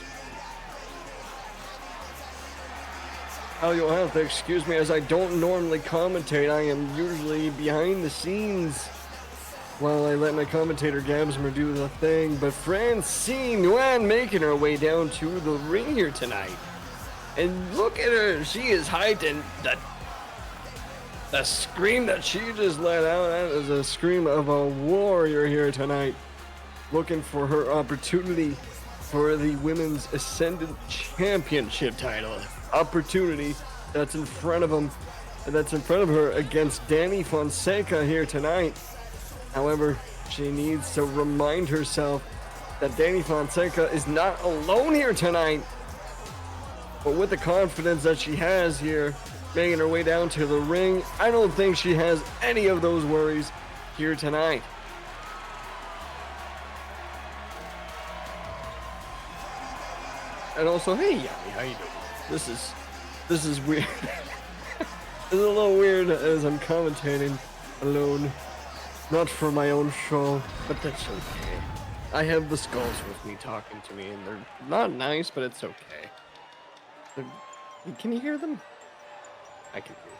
Oh, you'll have to excuse me as I don't normally commentate. I am usually behind the scenes while I let my commentator Gabsmer do the thing. But Francine Nguyen making her way down to the ring here tonight. And look at her. She is heightened. The scream that she just let out, that is a scream of a warrior here tonight. looking for her opportunity for the Women's Ascendant Championship title. Opportunity that's in front of him, that's in front of her against Danny Fonseca here tonight. However, she needs to remind herself that Danny Fonseca is not alone here tonight. But with the confidence that she has here, making her way down to the ring, I don't think she has any of those worries here tonight. And also, hey Yami, how you doing? This is weird. It's a little weird as I'm commentating alone. Not for my own show, but that's okay. I have the skulls with me talking to me, and they're not nice, but it's okay. Can you hear them? I can hear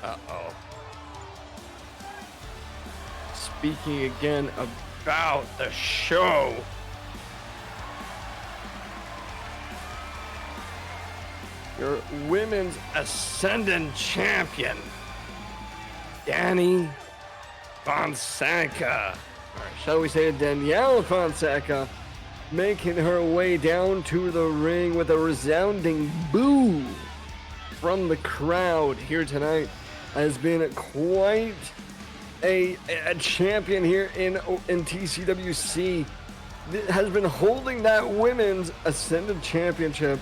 them. Uh-oh. Speaking again about the show. Your Women's Ascendant Champion, Danny Fonseca, or shall we say Danielle Fonseca, making her way down to the ring with a resounding boo from the crowd here tonight. Has been quite a champion here in TCWC. Has been holding that Women's Ascendant Championship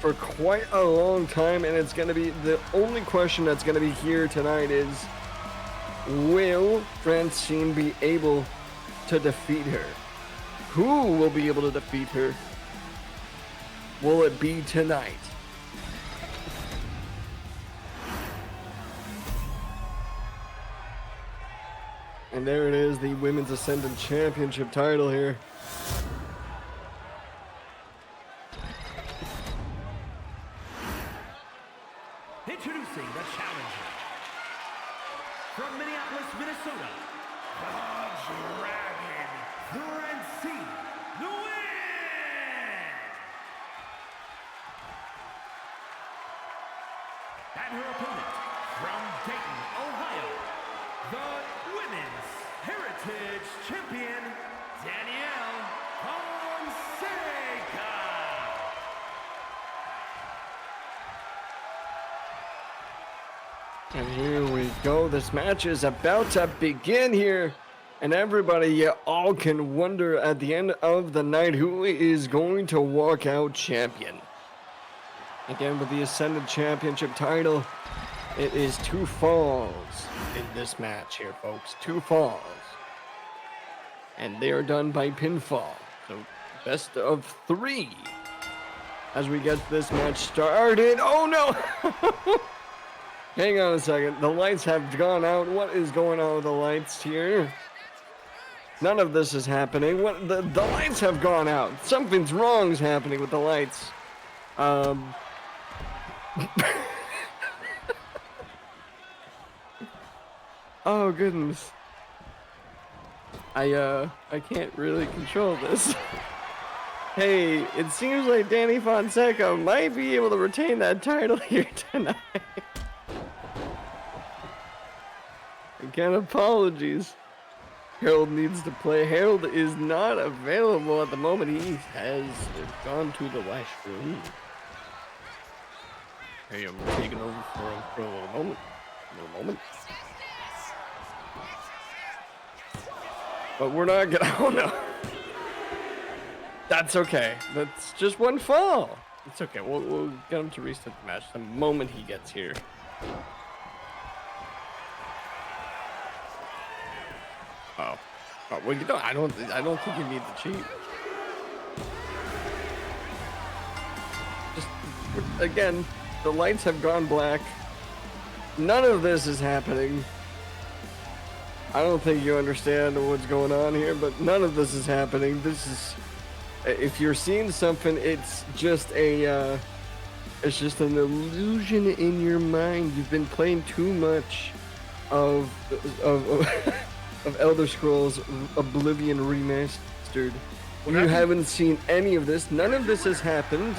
for quite a long time, and it's going to be the only question that's going to be here tonight is, will Francine be able to defeat her? Who will be able to defeat her? Will it be tonight? And there it is, the Women's Ascendant Championship title here. Introducing the challenger from Minneapolis, Minnesota, the Dragon, Francine Nguyen. And her opponent from Dayton, Ohio, the Women's Heritage Champion, Danielle Fonseca. And here we go. This match is about to begin here. And everybody, you all can wonder at the end of the night who is going to walk out champion. Again, with the Ascendant Championship title, it is 2 falls in this match here, folks. 2 falls. And they are done by pinfall. So, best of 3. As we get this match started. Oh no! Hang on a second. The lights have gone out. What is going on with the lights here? None of this is happening. What? The lights have gone out. Something's wrong is happening with the lights. Oh goodness. I can't really control this. Hey, it seems like Danny Fonseca might be able to retain that title here tonight. Again, apologies. Harold needs to play. Harold is not available at the moment. He has gone to the washroom. Hey, I'm taking over for him for a little moment. But we're not gonna. Oh no. That's okay. That's just 1 fall. It's okay. We'll get him to restart the match the moment he gets here. Oh, well, you know, I don't think you need to cheat. Just again, the lights have gone black. None of this is happening. I don't think you understand what's going on here, but none of this is happening. This is, if you're seeing something, it's just an illusion in your mind. You've been playing too much of Elder Scrolls Oblivion Remastered. You haven't seen any of this. None of this has happened.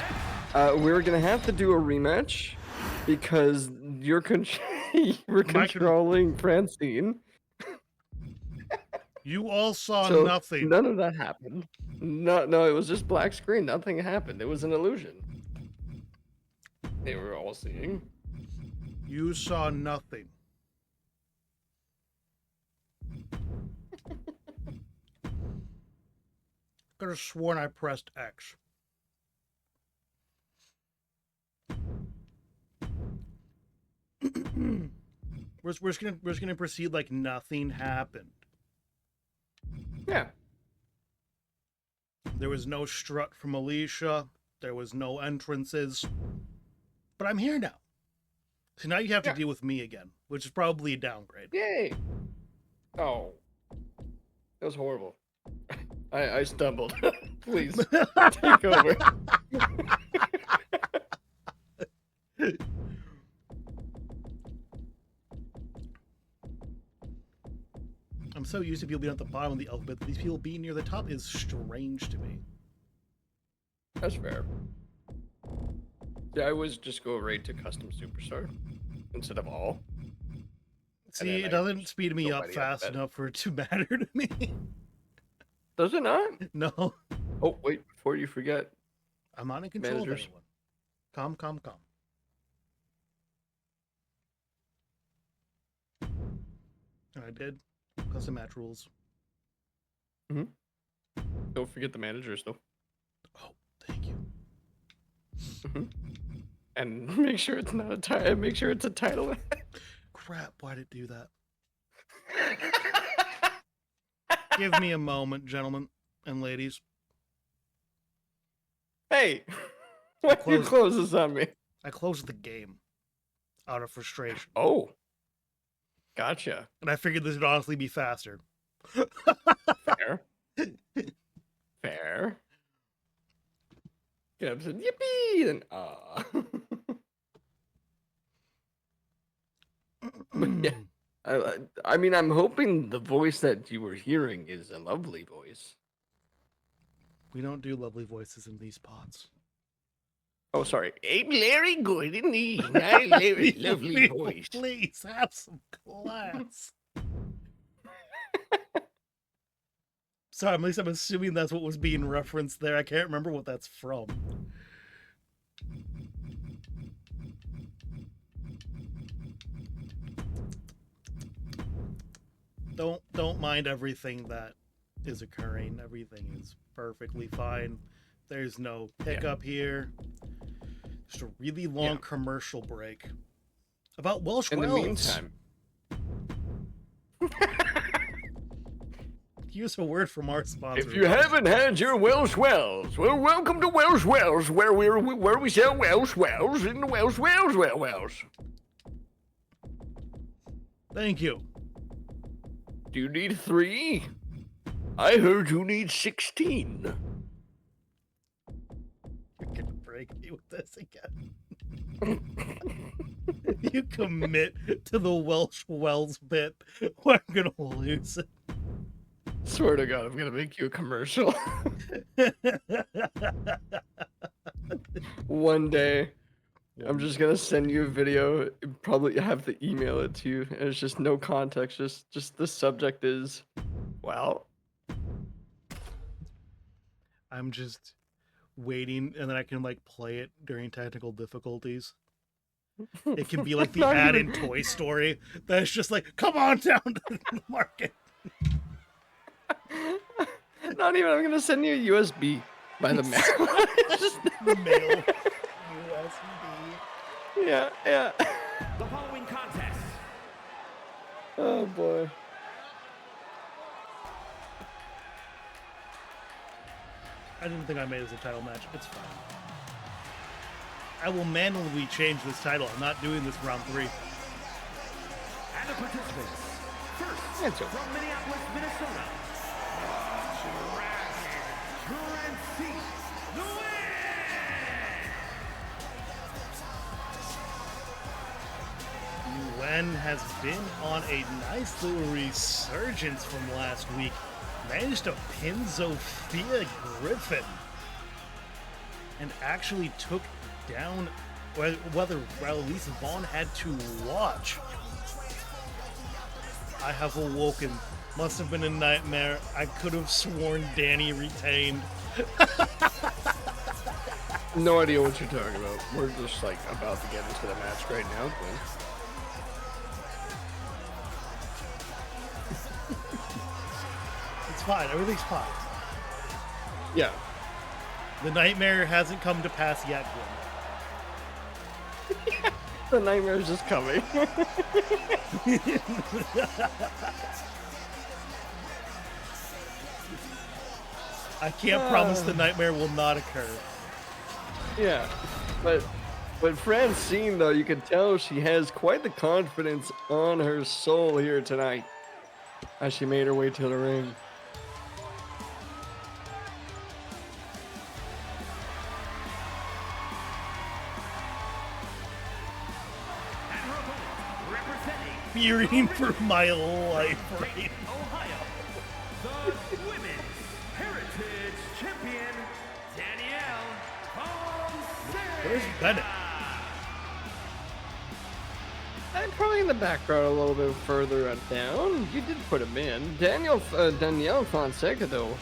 We're gonna have to do a rematch because you're controlling Francine. You all saw So nothing. none of that happened. No, it was just black screen. Nothing happened. It was an illusion. They were all seeing. You saw nothing. Could have sworn I pressed X. we're just gonna proceed like nothing happened. Yeah. There was no strut from Alicia. There was no entrances. But I'm here now. So now you have to deal with me again, which is probably a downgrade. Yay. Oh. That was horrible. I stumbled. Please take over. I'm so used to people being at the bottom of the alphabet that these people being near the top is strange to me. That's fair. Yeah, I always just go right to custom superstar instead of all. See, it doesn't speed me up fast enough for it to matter to me. Does it not? No. Oh, wait, before you forget. I'm not in control Managers. of anyone. Calm. And I did. Custom match rules. Don't forget the managers, though. Oh, thank you. And make sure it's not a title. Make sure it's a title. Crap, why did it do that? Give me a moment, gentlemen and ladies. Hey, why do you close this on me? I closed the game out of frustration. Oh, gotcha. And I figured this would honestly be faster. Fair. Fair. Get up and yippee, and yeah. I mean, I'm hoping the voice that you were hearing is a lovely voice. We don't do lovely voices in these pods. Oh, sorry. I'm Larry Gordon Lee. I live a lovely voice. Please have some class. Sorry, at least I'm assuming that's what was being referenced there. I can't remember what that's from. Don't mind everything that is occurring. Everything is perfectly fine. There's no hiccup here. Just a really long commercial break about Welsh In Wells. the meantime, use a word from our sponsor. if you haven't had your Welsh Wells, well, welcome to Welsh Wells, where we sell Welsh Wells in the Welsh Wells. Thank you. Do you need 3? I heard you need 16. You're gonna break me with this again. You commit to the Welsh Wells bit, or I'm gonna lose it. Swear to God, I'm gonna make you a commercial. One day, I'm just gonna send you a video. Probably have to email it to you. And it's just no context. Just the subject is, well. I'm just waiting, and then I can like play it during technical difficulties. It can be like the Not ad even- in Toy Story that's just like, come on down to the market. Not even. I'm gonna send you a USB by the mail. Just- Mail. USB. yeah. The following contest Oh boy. I didn't think I made it as a title match. It's fine. I will manually change this title. I'm not doing this round 3. and the participants. First, That's okay. from Minneapolis, Minnesota, Tracy Nguyen has been on a nice little resurgence from last week. Managed to pin Sophia Griffin and actually took down whether Lisa Vaughn had to watch. I have awoken Must have been a nightmare. I could have sworn Danny retained. No idea what you're talking about. We're just like about to get into the match right now, Quinn. It's fine. Everything's fine. Yeah. The nightmare hasn't come to pass yet, Gwen. The nightmare's just coming. I can't promise the nightmare will not occur. Yeah, but Francine, though, you can tell she has quite the confidence on her soul here tonight as she made her way to the ring. And her opponent, representing Fearing for my life right Dayton, Ohio, the Women's Heritage Champion, Danielle Fonseca. Where's Bennett? And probably in the background a little bit further down. You did put him in. Danielle Fonseca, though,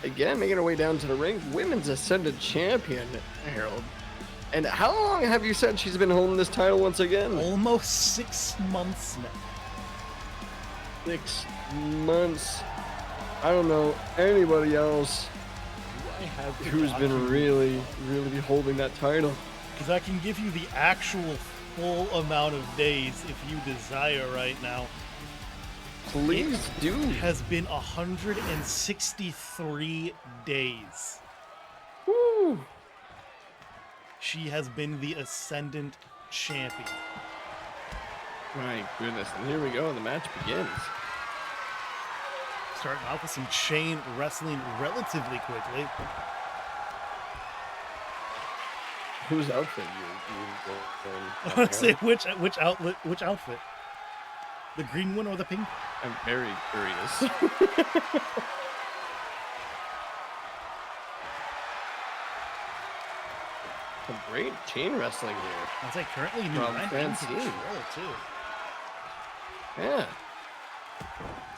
again making her way down to the ring. Women's Ascended Champion, Harold. And how long have you said she's been holding this title once again? Almost 6 months now. 6 months. I don't know anybody else I have the who's been document, really holding that title. because I can give you the actual full amount of days if you desire right now. Please do. It has been 163 days. Woo. She has been the Ascendant Champion. My goodness. And here we go. The match begins. Starting off with some chain wrestling relatively quickly. Whose outfit you I want to say which outfit? The green one or the pink? I'm very curious. Some great chain wrestling here. I'd say currently new From rank in Francine. control too. Yeah.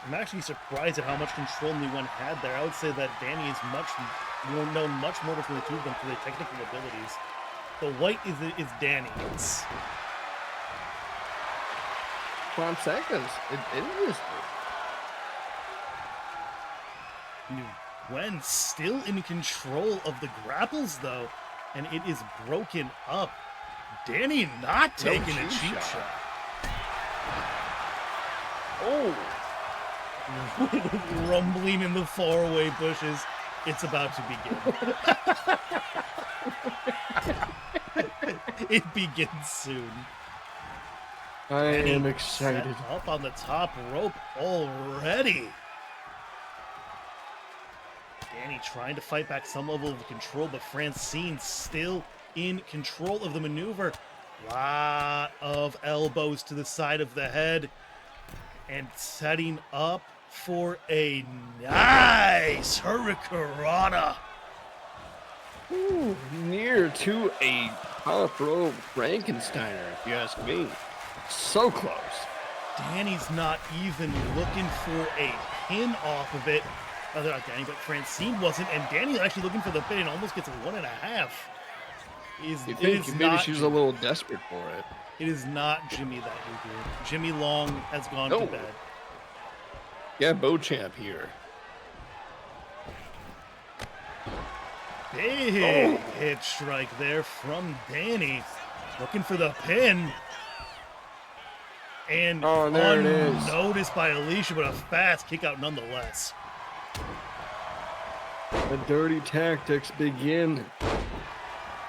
I'm actually surprised at how much control Nguyen had there. I would say that Danny is much known much more between the two of them for their technical abilities. The white is Danny's. Fonseca's. It is. Gwen still in control of the grapples though, and it is broken up. Danny not taking a cheap shot. Oh. Rumbling in the faraway bushes. It's about to begin. It begins soon. I Danny am excited. set up on the top rope already. Danny trying to fight back some level of control, but Francine still in control of the maneuver. Lot of elbows to the side of the head. And setting up for a nice hurricanrana. Ooh, near to a top rope Frankensteiner, if you ask me. So close. Danny's not even looking for a pin off of it. Not Danny, but Francine wasn't, and Danny actually looking for the pin and almost gets a 1.5. You think maybe she was a little desperate for it. It is not Jimmy that you do. Jimmy Long has gone to bed. Yeah, Beauchamp here. Big hit strike there from Danny. Looking for the pin. And there it is. unnoticed by Alicia, but a fast kick out nonetheless. The dirty tactics begin.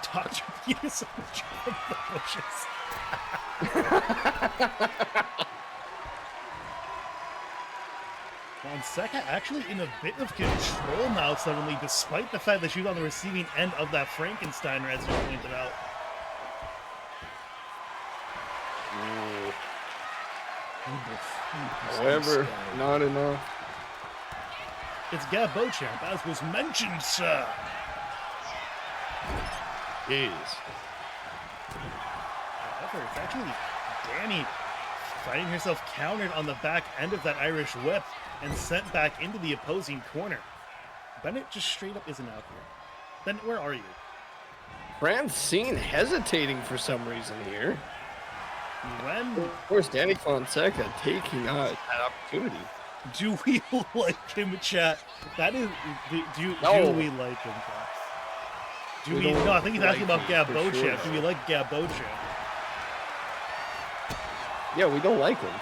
Dr. Peterson from the bushes. Fonseca actually in a bit of control now suddenly, despite the fact that she was on the receiving end of that Frankensteiner, as you pointed out. However, not enough. It's Gab Beauchamp, as was mentioned, sir. Jeez. However, it's actually Danny finding herself countered on the back end of that Irish whip and sent back into the opposing corner. Bennett just straight up isn't out here. Bennett, where are you? Francine hesitating for some reason here. When Of course, Danny Fonseca taking that opportunity. do we like him, chat? That is, do No. we like him, chat? Do We we? don't No, I think he's asking like about him, for Gabocha. sure. Do we like Gabocha? Yeah, we don't like him.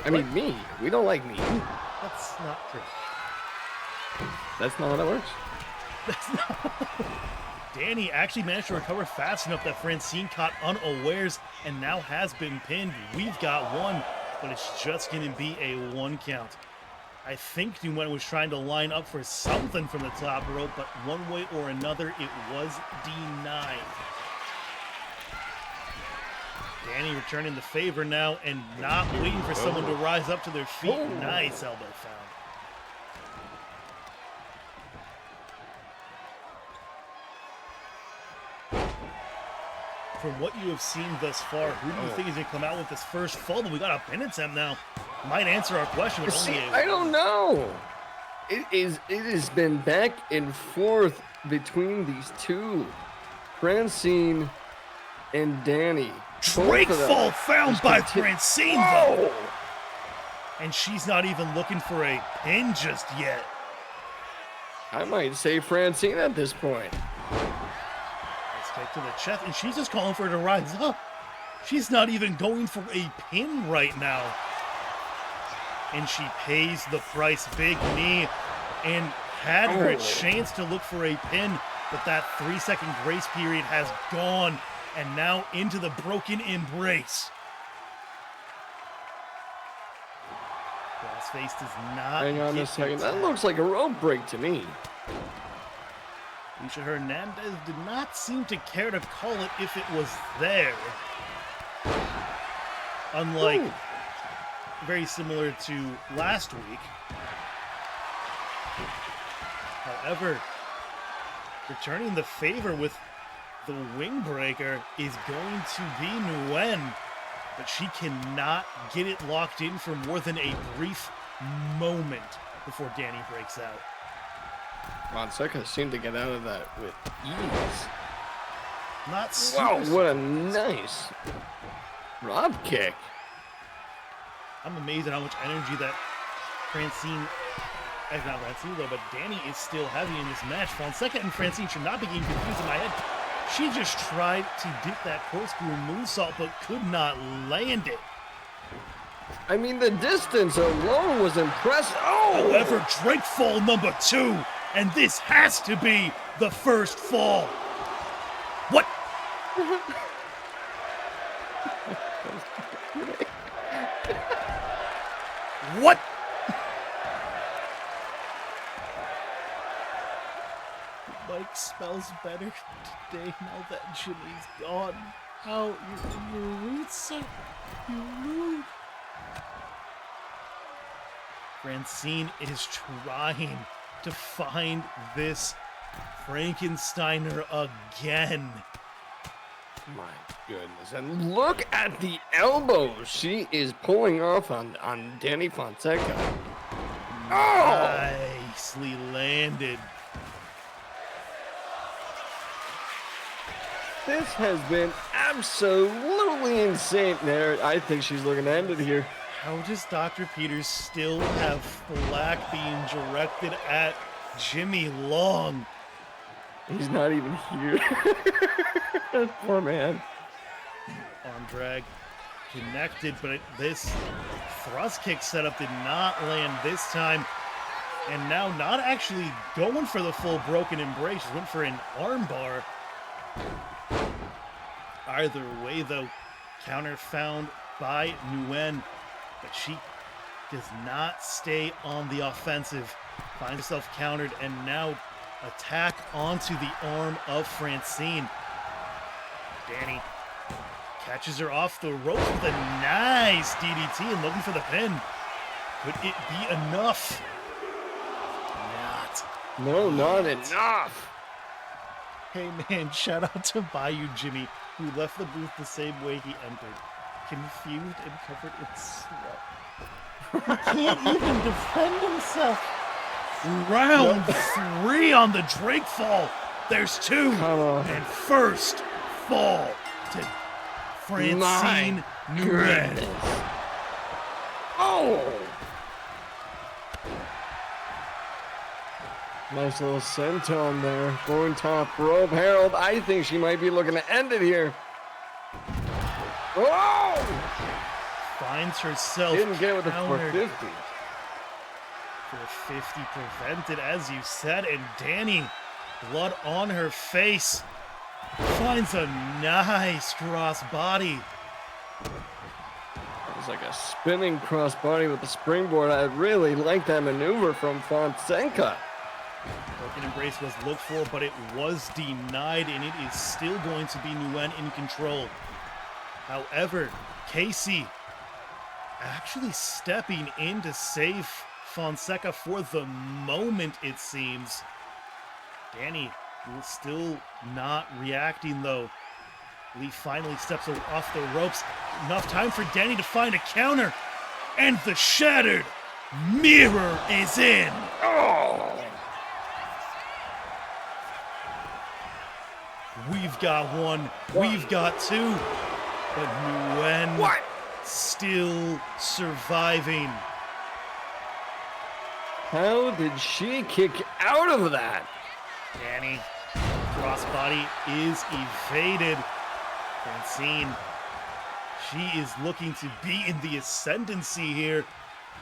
I mean, me. We don't like me. That's not true. That's not how that works. That's not. Danny actually managed to recover fast enough that Francine caught unawares and now has been pinned. We've got one, but it's just going to be a 1 count. I think Nguyen was trying to line up for something from the top rope, but one way or another, it was denied. Danny returning the favor now and not waiting for someone to rise up to their feet. Oh. Nice elbow found. From what you have seen thus far, who do you think is going to come out with this first fall? But we got a pin attempt now. Might answer our question with See, only a... I don't know. It has been back and forth between these two, Francine and Danny. Drake Both of them fall found just by conti- Francine, though. Whoa! And she's not even looking for a pin just yet. I might say Francine at this point. Let's take to the chest, and she's just calling for her to rise up. She's not even going for a pin right now. And she pays the price. Big knee, and had her Oh. chance to look for a pin, but that 3-second grace period has gone, and now into the broken embrace. Crossface does not Hang on get a second. the That tap. looks like a rope break to me. Alicia Hernandez did not seem to care to call it if it was there. Unlike, Ooh. very similar to last week. However, returning the favor with the wing breaker is going to be Nguyen, but she cannot get it locked in for more than a brief moment before Danny breaks out. Fonseca seemed to get out of that with ease. Not Wow, super. what a nice drop kick. I'm amazed at how much energy that Francine, not Francine though, but Danny is still having in this match. Fonseca and Francine should not be getting confused in my head. She just tried to dip that corkscrew moonsault, but could not land it. I mean, the distance alone was impressive. Oh! However, Drake fall number 2, and this has to be the first fall. What? What? Mike smells better today now that Jimmy's gone. How your roots are you rude. Francine is trying to find this Frankensteiner again. My goodness. And look at the elbows she is pulling off on Danny Fonseca. Oh! Nicely landed. This has been absolutely insane. There, I think she's looking to end it here. How does Dr. Peters still have flack being directed at Jimmy Long? He's not even here. Poor man. Arm drag connected, but this thrust kick setup did not land this time. And now not actually going for the full broken embrace, just went for an arm bar. Either way, though, counter found by Nguyen, but she does not stay on the offensive. Finds herself countered, and now attack onto the arm of Francine. Danny catches her off the rope with a nice DDT and looking for the pin. Could it be enough? Not. No, not enough. Hey man, shout out to Bayou Jimmy, who left the booth the same way he entered. confused and covered in sweat. He can't even defend himself. Round 3 on the Drake fall. There's 2. Come on. And first fall to Francine Nguyen. Oh! Nice little senton there. Going top rope. Harold, I think she might be looking to end it here. Oh! Finds herself Didn't get it with the countered. 450. 450 prevented, as you said, and Danny, blood on her face, finds a nice cross body. It was like a spinning crossbody with the springboard. I really like that maneuver from Fonseca. Broken embrace was looked for, but it was denied, and it is still going to be Nguyen in control. However, Casey actually stepping in to save Fonseca for the moment, it seems. Danny still not reacting, though. Lee finally steps off the ropes. Enough time for Danny to find a counter. And the shattered mirror is in. Oh! We've got 1. We've got 2. But Nguyen still surviving. How did she kick out of that? Danny, crossbody is evaded. Francine, she is looking to be in the ascendancy here.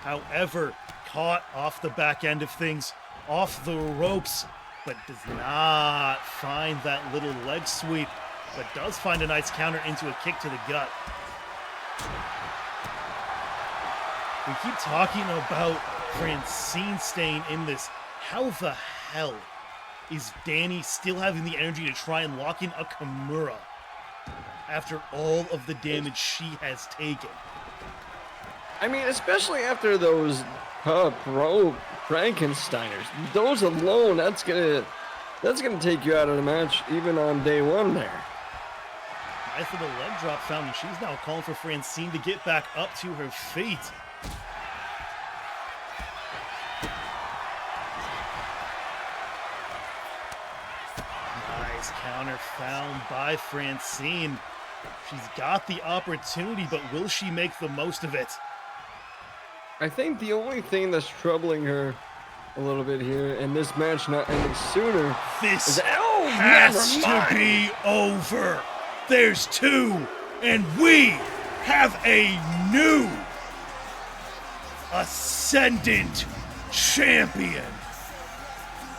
However, caught off the back end of things, off the ropes, but does not find that little leg sweep, but does find a nice counter into a kick to the gut. We keep talking about Francine staying in this. How the hell is Danny still having the energy to try and lock in a Kimura after all of the damage she has taken? I mean, especially after those pro Frankensteiners. Those alone, that's gonna take you out of the match even on day 1 there. Nice little leg drop found, and she's now calling for Francine to get back up to her feet. Nice counter found by Francine. She's got the opportunity, but will she make the most of it? I think the only thing that's troubling her a little bit here, and this match not ending sooner, This is oh, has never mind. to be over. There's 2, and we have a new Ascendant Champion.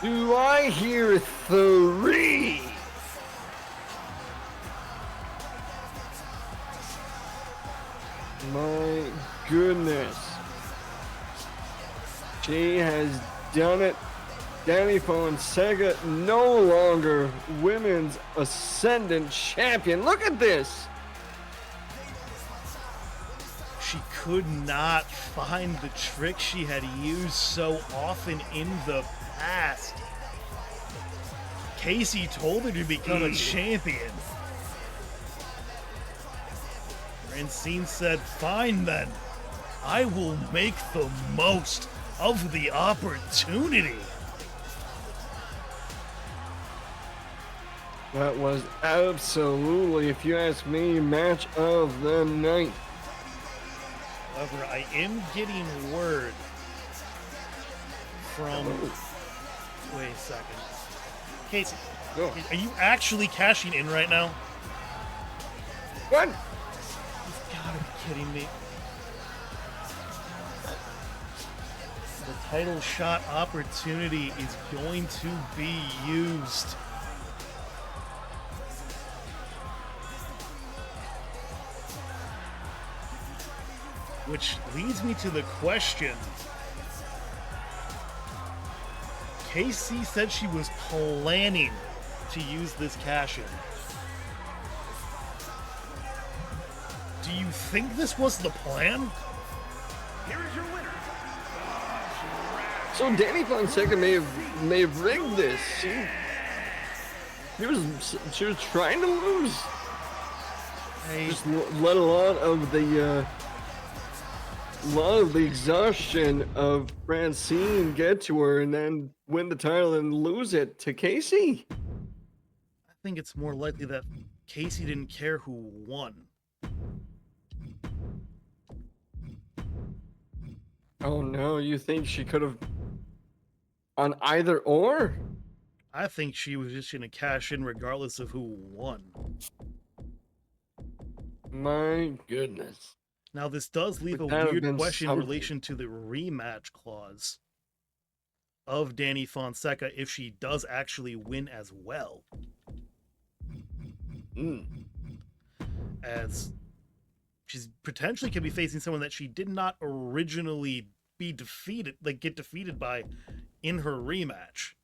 Do I hear 3? My goodness. She has done it. Danny Fonseca no longer women's Ascendant Champion. Look at this. She could not find the trick she had used so often in the past. Casey told her to become a champion. Francine said, "Fine then. I will make the most of the opportunity." That was absolutely, if you ask me, match of the night. However, I am getting word from... Wait a second. Casey, Go. are you actually cashing in right now? What? You've got to be kidding me. The title shot opportunity is going to be used. Which leads me to the question. Casey said she was planning to use this cash-in. Do you think this was the plan? Here is your winner. So Danny Fonseca may have rigged this. She was trying to lose. Just let a lot of the exhaustion of Francine get to her and then win the title and lose it to Casey. I think it's more likely that Casey didn't care who won. Oh no, you think she could have on either or? I think she was just gonna cash in regardless of who won. My goodness. Now, this does leave a Would that have weird been question in something? relation to the rematch clause of Danny Fonseca if she does actually win as well. As she's potentially could be facing someone that she did not originally be defeated, like get defeated by in her rematch.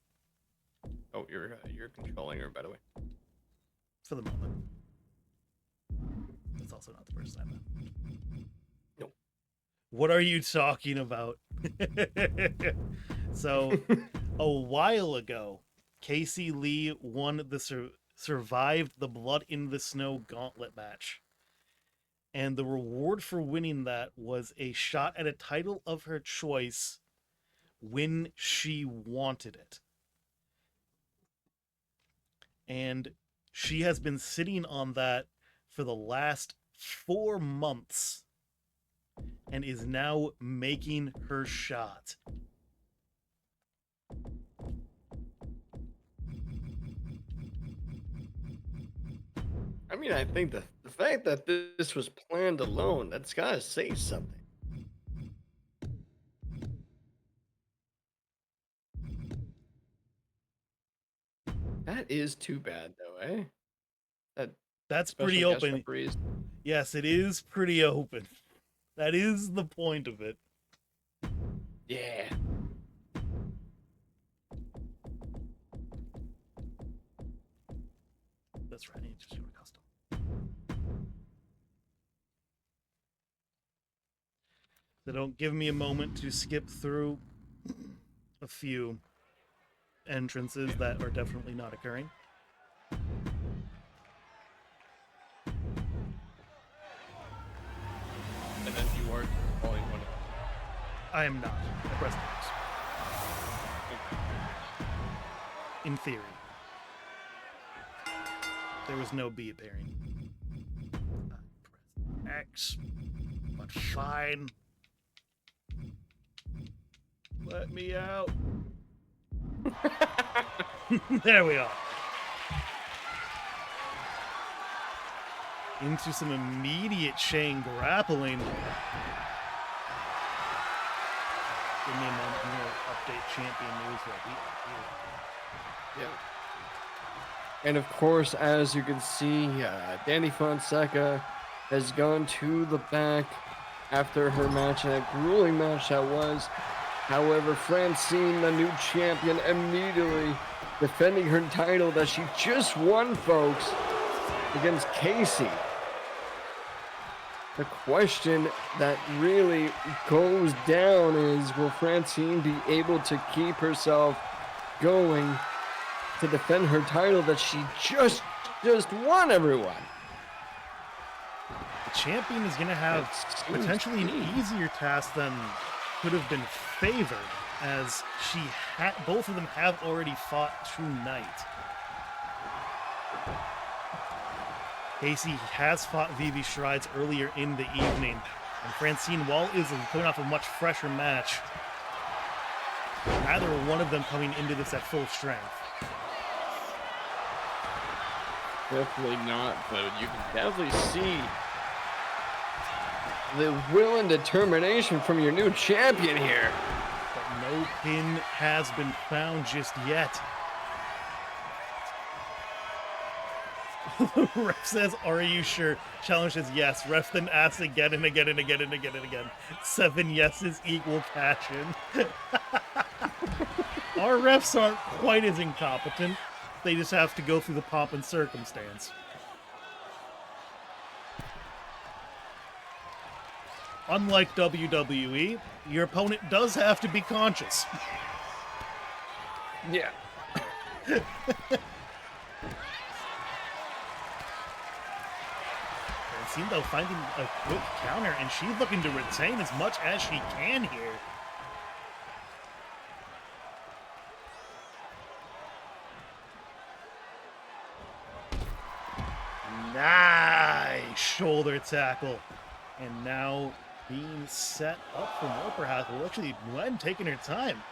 Oh, you're controlling her, by the way. For the moment. That's also not the first time. Nope. What are you talking about? So, a while ago, Casey Lee won the survived the Blood in the Snow gauntlet match. And the reward for winning that was a shot at a title of her choice when she wanted it. And she has been sitting on that for the last 4 months and is now making her shot. I mean, I think the fact that this was planned alone, that's gotta say something. That is too bad, though, eh? That's Special pretty guest open. referees. Yes, it is pretty open. That is the point of it. Yeah. That's right. I need to just go to custom. So don't give me a moment to skip through a few entrances that are definitely not occurring. And then you are calling one of them. I am not. I pressed X. In theory. There was no B appearing. I pressed X. But fine. Let me out. There we are. Into some immediate chain grappling. Give me a moment. I'm going to update champion news right here. Yeah. And of course, as you can see, Danny Fonseca has gone to the back after her match, and a grueling match that was. However, Francine, the new champion, immediately defending her title that she just won, folks, against Casey. The question that really goes down is, will Francine be able to keep herself going to defend her title that she just won, everyone? The champion is going to have potentially an easier task than could have been favored, as both of them have already fought tonight. Casey has fought Vivi Strides earlier in the evening, and Francine, while is coming off a much fresher match, neither one of them coming into this at full strength. Definitely not, but you can definitely see the will and determination from your new champion here. But no pin has been found just yet. Ref says, "Are you sure?" Challenge says, "Yes." Ref then asks again and again and again and again and again. 7 yeses equal cash in. Our refs aren't quite as incompetent. They just have to go through the pomp and circumstance. Unlike WWE, your opponent does have to be conscious. Yeah. Maxine, though, finding a quick counter, and she's looking to retain as much as she can here. Nice shoulder tackle. And now being set up for more, perhaps. Well, actually, Nguyen taking her time.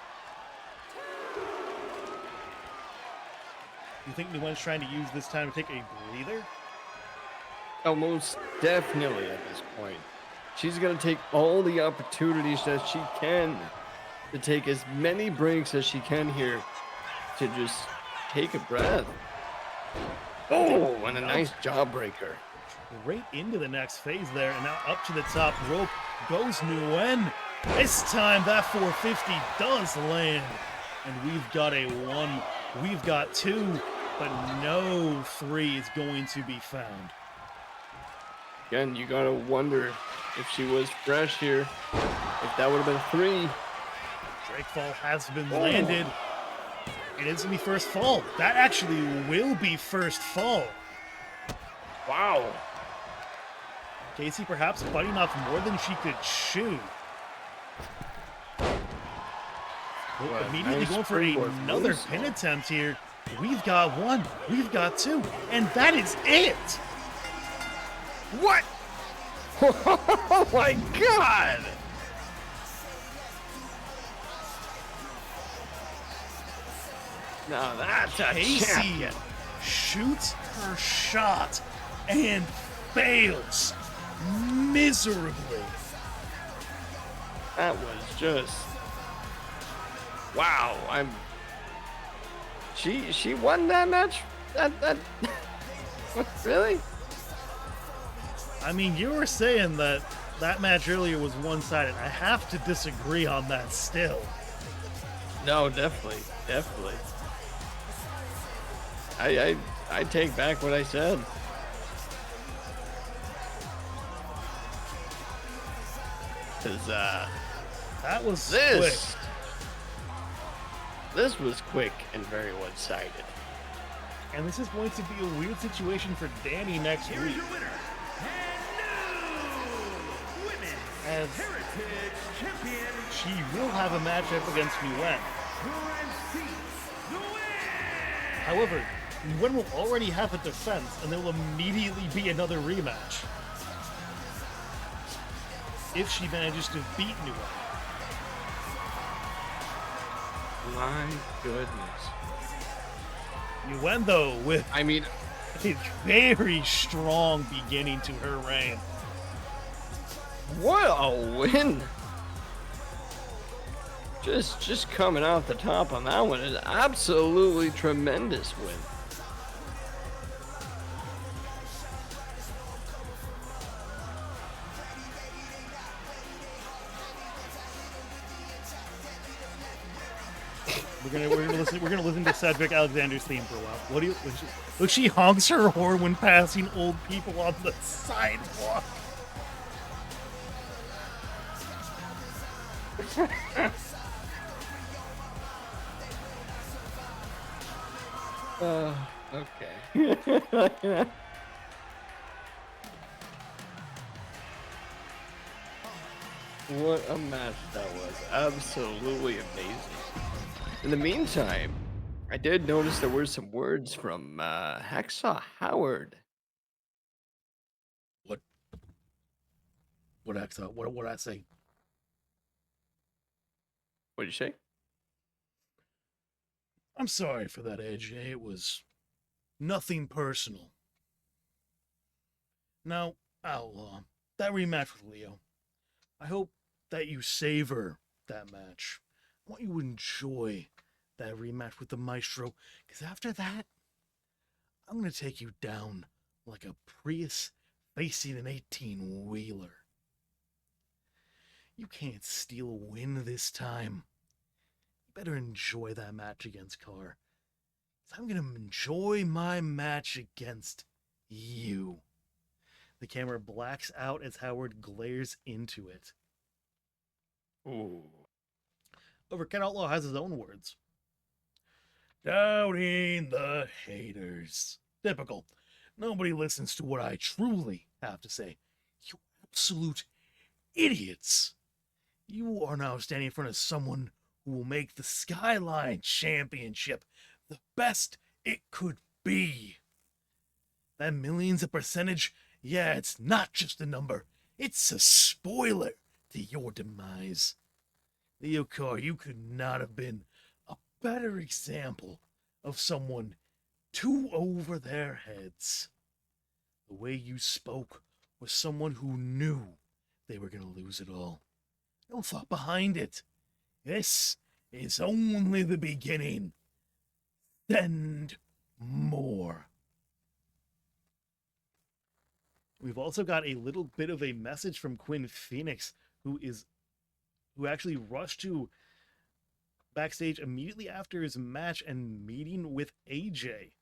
You think Nguyen's trying to use this time to take a breather? Oh, most definitely at this point. She's going to take all the opportunities that she can to take as many breaks as she can here to just take a breath. Oh, and a nice jawbreaker. Right into the next phase there, and now up to the top rope goes Nguyen. This time that 450 does land, and we've got a 1, we've got 2, but no 3 is going to be found. Again, you gotta wonder if she was fresh here, if that would have been 3. Drake fall has been landed. It is gonna be first fall. That actually will be first fall. Wow. Casey perhaps biting off more than she could chew. What a Immediately nice going for springboard another moonsault. pin attempt here. We've got 1, we've got 2, and that is it. What? Oh my god! Now that's a Casey champion. shoots her shot and fails miserably. That was just wow. She won that match. That really? I mean, you were saying that that match earlier was one-sided. I have to disagree on that still. No, definitely. I take back what I said. Cause That was quick. This was quick and very one-sided. And this is going to be a weird situation for Danny next Here's week. your winner, and new Women's As Heritage Champion, she will have a matchup against Nguyen. Currency Nguyen. However, Nguyen will already have a defense, and there will immediately be another rematch. If she manages to beat Nguyen. My goodness. Nguyen, though, with I mean, a very strong beginning to her reign. what a win! Just coming out the top on that one is absolutely tremendous win. We're gonna listen to Cedric Alexander's theme for a while. What do you? Look, she honks her horn when passing old people on the sidewalk. Okay. What a match that was. Absolutely amazing. In the meantime, I did notice there were some words from Hacksaw Howard. What I say? What did you say? I'm sorry for that, AJ. It was nothing personal. Now, Outlaw, that rematch with Leo. I hope that you savor that match. I want you to enjoy that rematch with the Maestro, because after that, I'm going to take you down like a Prius facing an 18-wheeler. You can't steal a win this time. You better enjoy that match against Carr. 'Cause I'm going to enjoy my match against you. The camera blacks out as Howard glares into it. Ooh. However, Ken Outlaw has his own words. Doubting the haters. Typical. Nobody listens to what I truly have to say. You absolute idiots. You are now standing in front of someone who will make the Skyline Championship the best it could be. That millions of percentage, yeah, it's not just a number. It's a spoiler to your demise. Leo Carr, you could not have been a better example of someone too over their heads. The way you spoke was someone who knew they were going to lose it all. No thought behind it. This is only the beginning. Send more. We've also got a little bit of a message from Quinn Phoenix, who actually rushed to backstage immediately after his match and meeting with AJ.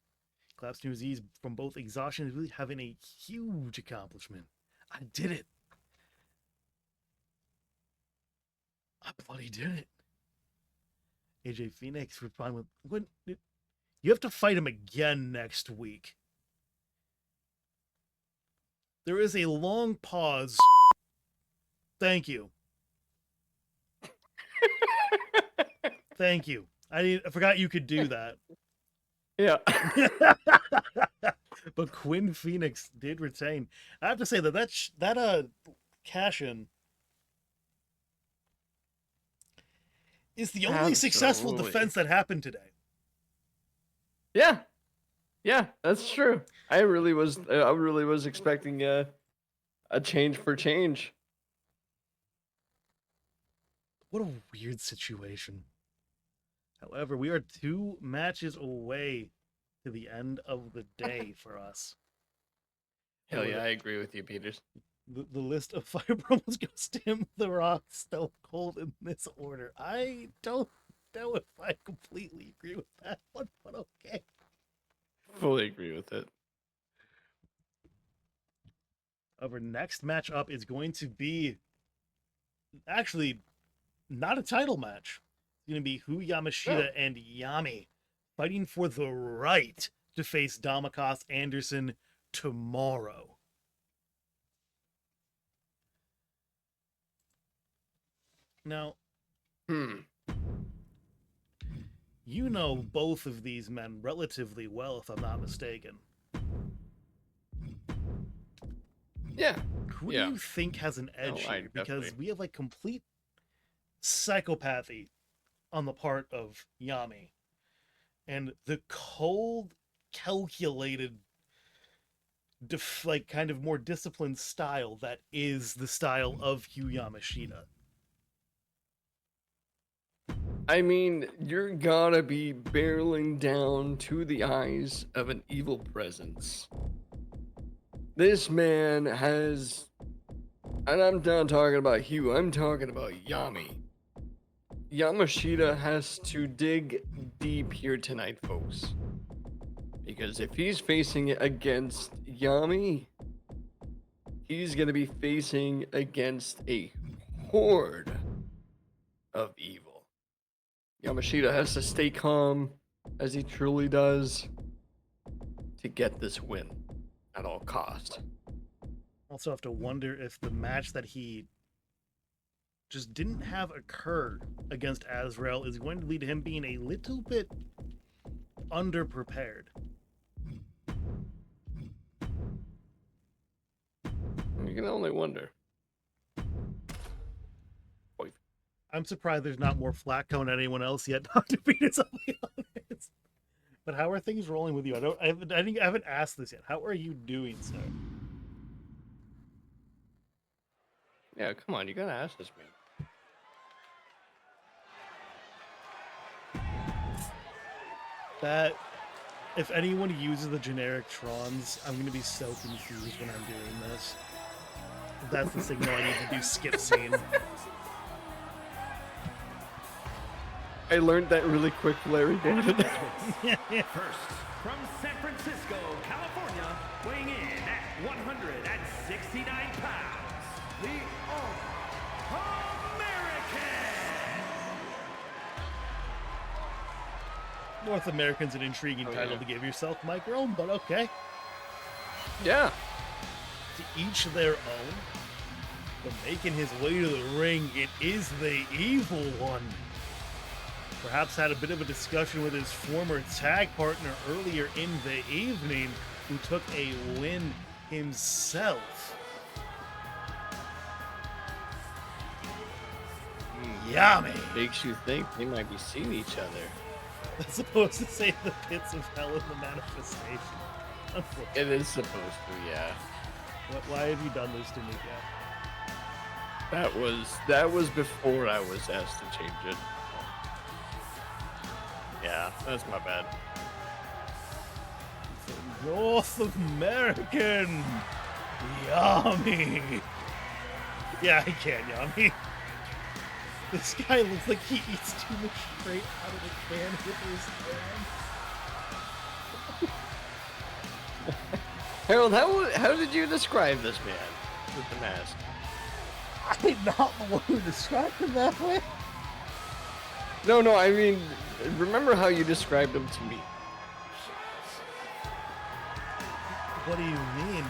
Claps to his knees from both exhaustion and really having a huge accomplishment. I did it. I bloody did it. AJ Phoenix responded with, you have to fight him again next week. There is a long pause. Thank you. Thank you. I forgot you could do that. Yeah. But Quinn Phoenix did retain. I have to say that cash-in is the only successful Absolutely. defense that happened today. Yeah. Yeah, that's true. I really was expecting a change for change. What a weird situation. However, we are 2 matches away to the end of the day for us. Hell yeah, I agree with you, Peters. The list of fire promos goes Tim, The Rock, Stone Cold in this order. I don't know if I completely agree with that one, but okay. Fully agree with it. Our next match up is going to be actually not a title match. It's going to be Hu Yamashita and Yami fighting for the right to face Damakas Anderson tomorrow. Now, you know both of these men relatively well, if I'm not mistaken. Yeah. Who do you think has an edge here? Because we have like complete psychopathy on the part of Yami. And the cold, calculated, like kind of more disciplined style that is the style of Hu Yamashita. I mean, you're gotta be barreling down to the eyes of an evil presence. This man has, and I'm not talking about Hugh, I'm talking about Yami. Yamashita has to dig deep here tonight, folks. Because if he's facing it against Yami, he's gonna be facing against a horde of evil. Yamashita has to stay calm, as he truly does, to get this win at all cost. Also have to wonder if the match that he just didn't have occur against Azrael is going to lead to him being a little bit underprepared. You can only wonder. I'm surprised there's not more flack coming at anyone else yet. Not to be totally honest. But how are things rolling with you? I haven't asked this yet. How are you doing, sir? Yeah, come on, you gotta ask this man. That if anyone uses the generic Trons, I'm gonna be so confused when I'm doing this. That's the signal I need to do skip scene. I learned that really quick, Larry David. First, from San Francisco, California, weighing in at 169 pounds, the All-American. North American's an intriguing title to give yourself, Mike Rome, but okay. Yeah. to each their own. But making his way to the ring, it is the Evil One. Perhaps had a bit of a discussion with his former tag partner earlier in the evening, who took a win himself. Yummy! Makes you think they might be seeing each other. That's supposed to say the pits of hell in the manifestation. Unfortunately. It is supposed to, yeah. Why have you done this to me, Cap? That was before I was asked to change it. Yeah, that's my bad. North American! Yummy! Yeah, I can, Yummy. This guy looks like he eats too much straight out of the can with his hand. Harold, how did you describe this man with the mask? I'm not the one who described him that way. No, I mean, remember how you described him to me? What do you mean?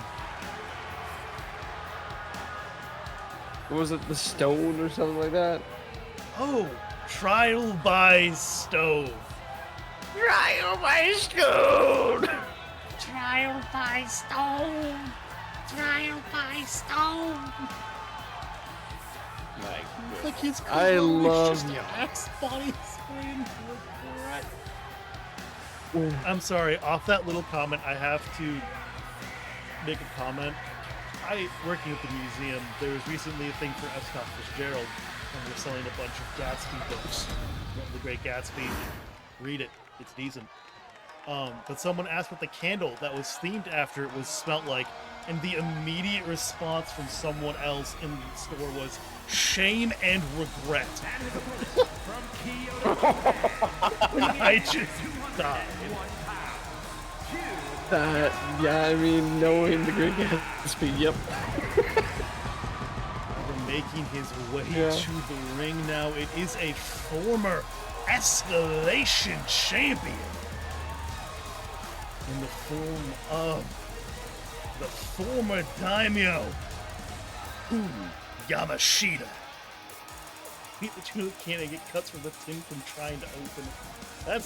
Was it the stone or something like that? Oh, trial by stove. Trial by stone! Trial by stone. Trial by stone. My It's goodness. like his I career is love just you. axe body screen. I'm sorry, off that little comment, I have to make a comment. Working at the museum, there was recently a thing for Scott Fitzgerald, and they're selling a bunch of Gatsby books. The Great Gatsby. Read it. It's decent. But someone asked what the candle that was themed after it was smelt like, and the immediate response from someone else in the store was shame and regret. From Kyoto, I just died. Yeah, I mean, knowing the Great Gatsby, yep. Making his way Yeah. to the ring now. It is a former Escalation champion in the form of the former daimyo, Yamashita. Can't get cuts from the thing from trying to open it.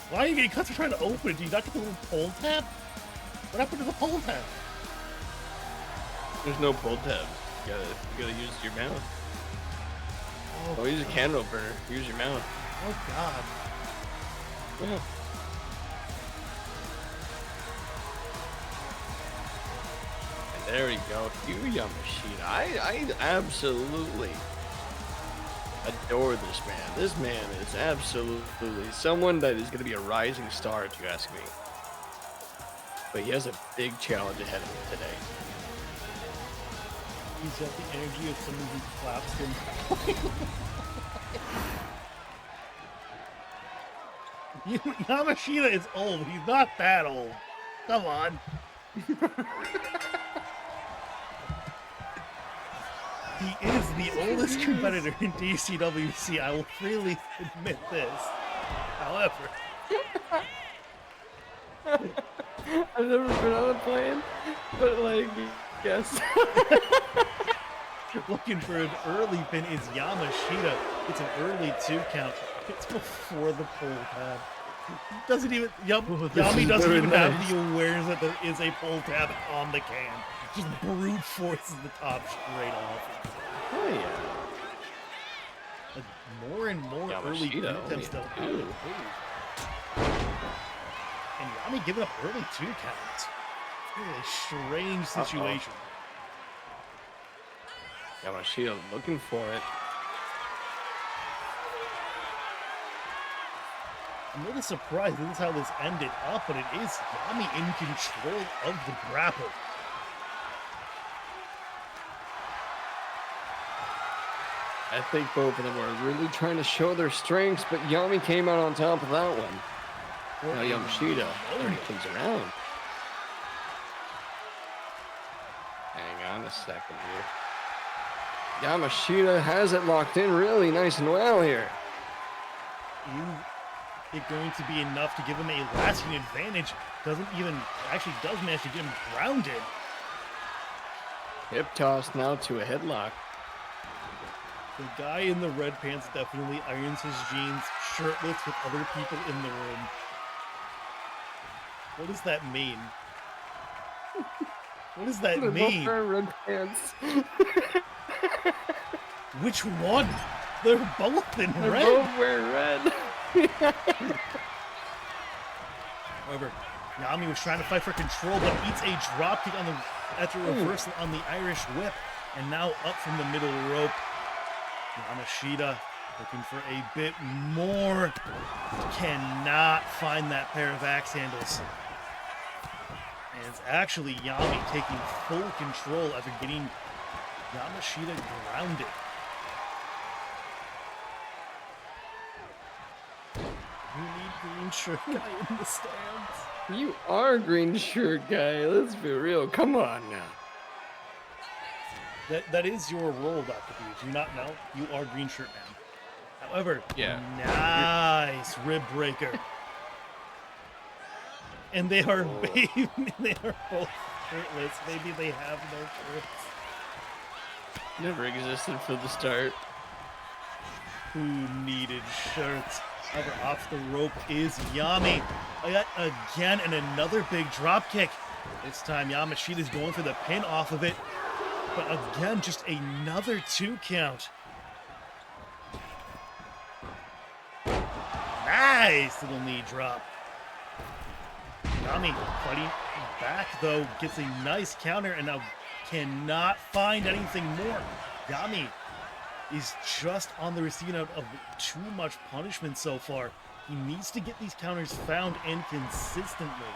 Why are you getting cuts from trying to open it? Do you not get the little pull tab? What happened to the pull tab? There's no pull tab. You gotta use your mouth. Oh, use a candle burner. Use your mouth. Oh God. Yeah. And there we go. Yu Yamashita. I absolutely adore this man. This man is absolutely someone that is going to be a rising star, if you ask me. But he has a big challenge ahead of him today. He's got the energy of someone who claps him. Yamashita is old. He's not that old. Come on. He is the oldest competitor in TCWC. I will freely admit this. However, I've never been on a plane, but like, yes. looking for an early pin is Yamashita. It's an early 2 count. It's before the pull tab. Doesn't even Yami doesn't even have the awareness that there is a pull tab on the can. Just brute forces the top straight off. Oh yeah. Like, more and more early Yamashita attempts though. only two. And Yami giving up early 2 counts. Really strange situation. Yamashita looking for it. I'm really surprised this is how this ended up, but it is Yami in control of the grapple. I think both of them are really trying to show their strengths, but Yami came out on top of that one. Now Yamashita turning things around. Hang on a second here. Yamashita has it locked in really nice and well here. It going to be enough to give him a lasting advantage. Does manage to get him grounded. Hip toss now to a headlock. The guy in the red pants definitely irons his jeans shirtless with other people in the room. What does that mean? What does that They're both mean? wearing red pants. Which one? They're both in They're red. both wearing red. However, Yami was trying to fight for control, but eats a dropkick on the after reversal on the Irish whip, and now up from the middle rope. Yamashita looking for a bit more. Cannot find that pair of axe handles. And it's actually Yami taking full control after getting Yamashita grounded. We need green shirt guy in the stands. You are a green shirt guy. Let's be real. Come on now. That is your role, Dr. B. Do you not know? You are green shirt man. However, Yeah. nice rib breaker. And they are they are both shirtless. Maybe they have no shirts. Never existed for the start. Who needed shirts? However, off the rope is Yami. Yet again, and another big drop kick. This time Yamashita's going for the pin off of it. But again, just another 2 count. Nice little knee drop. Yami fighting back though, gets a nice counter and now cannot find anything more. Yami is just on the receiving end of too much punishment so far. He needs to get these counters found and consistently,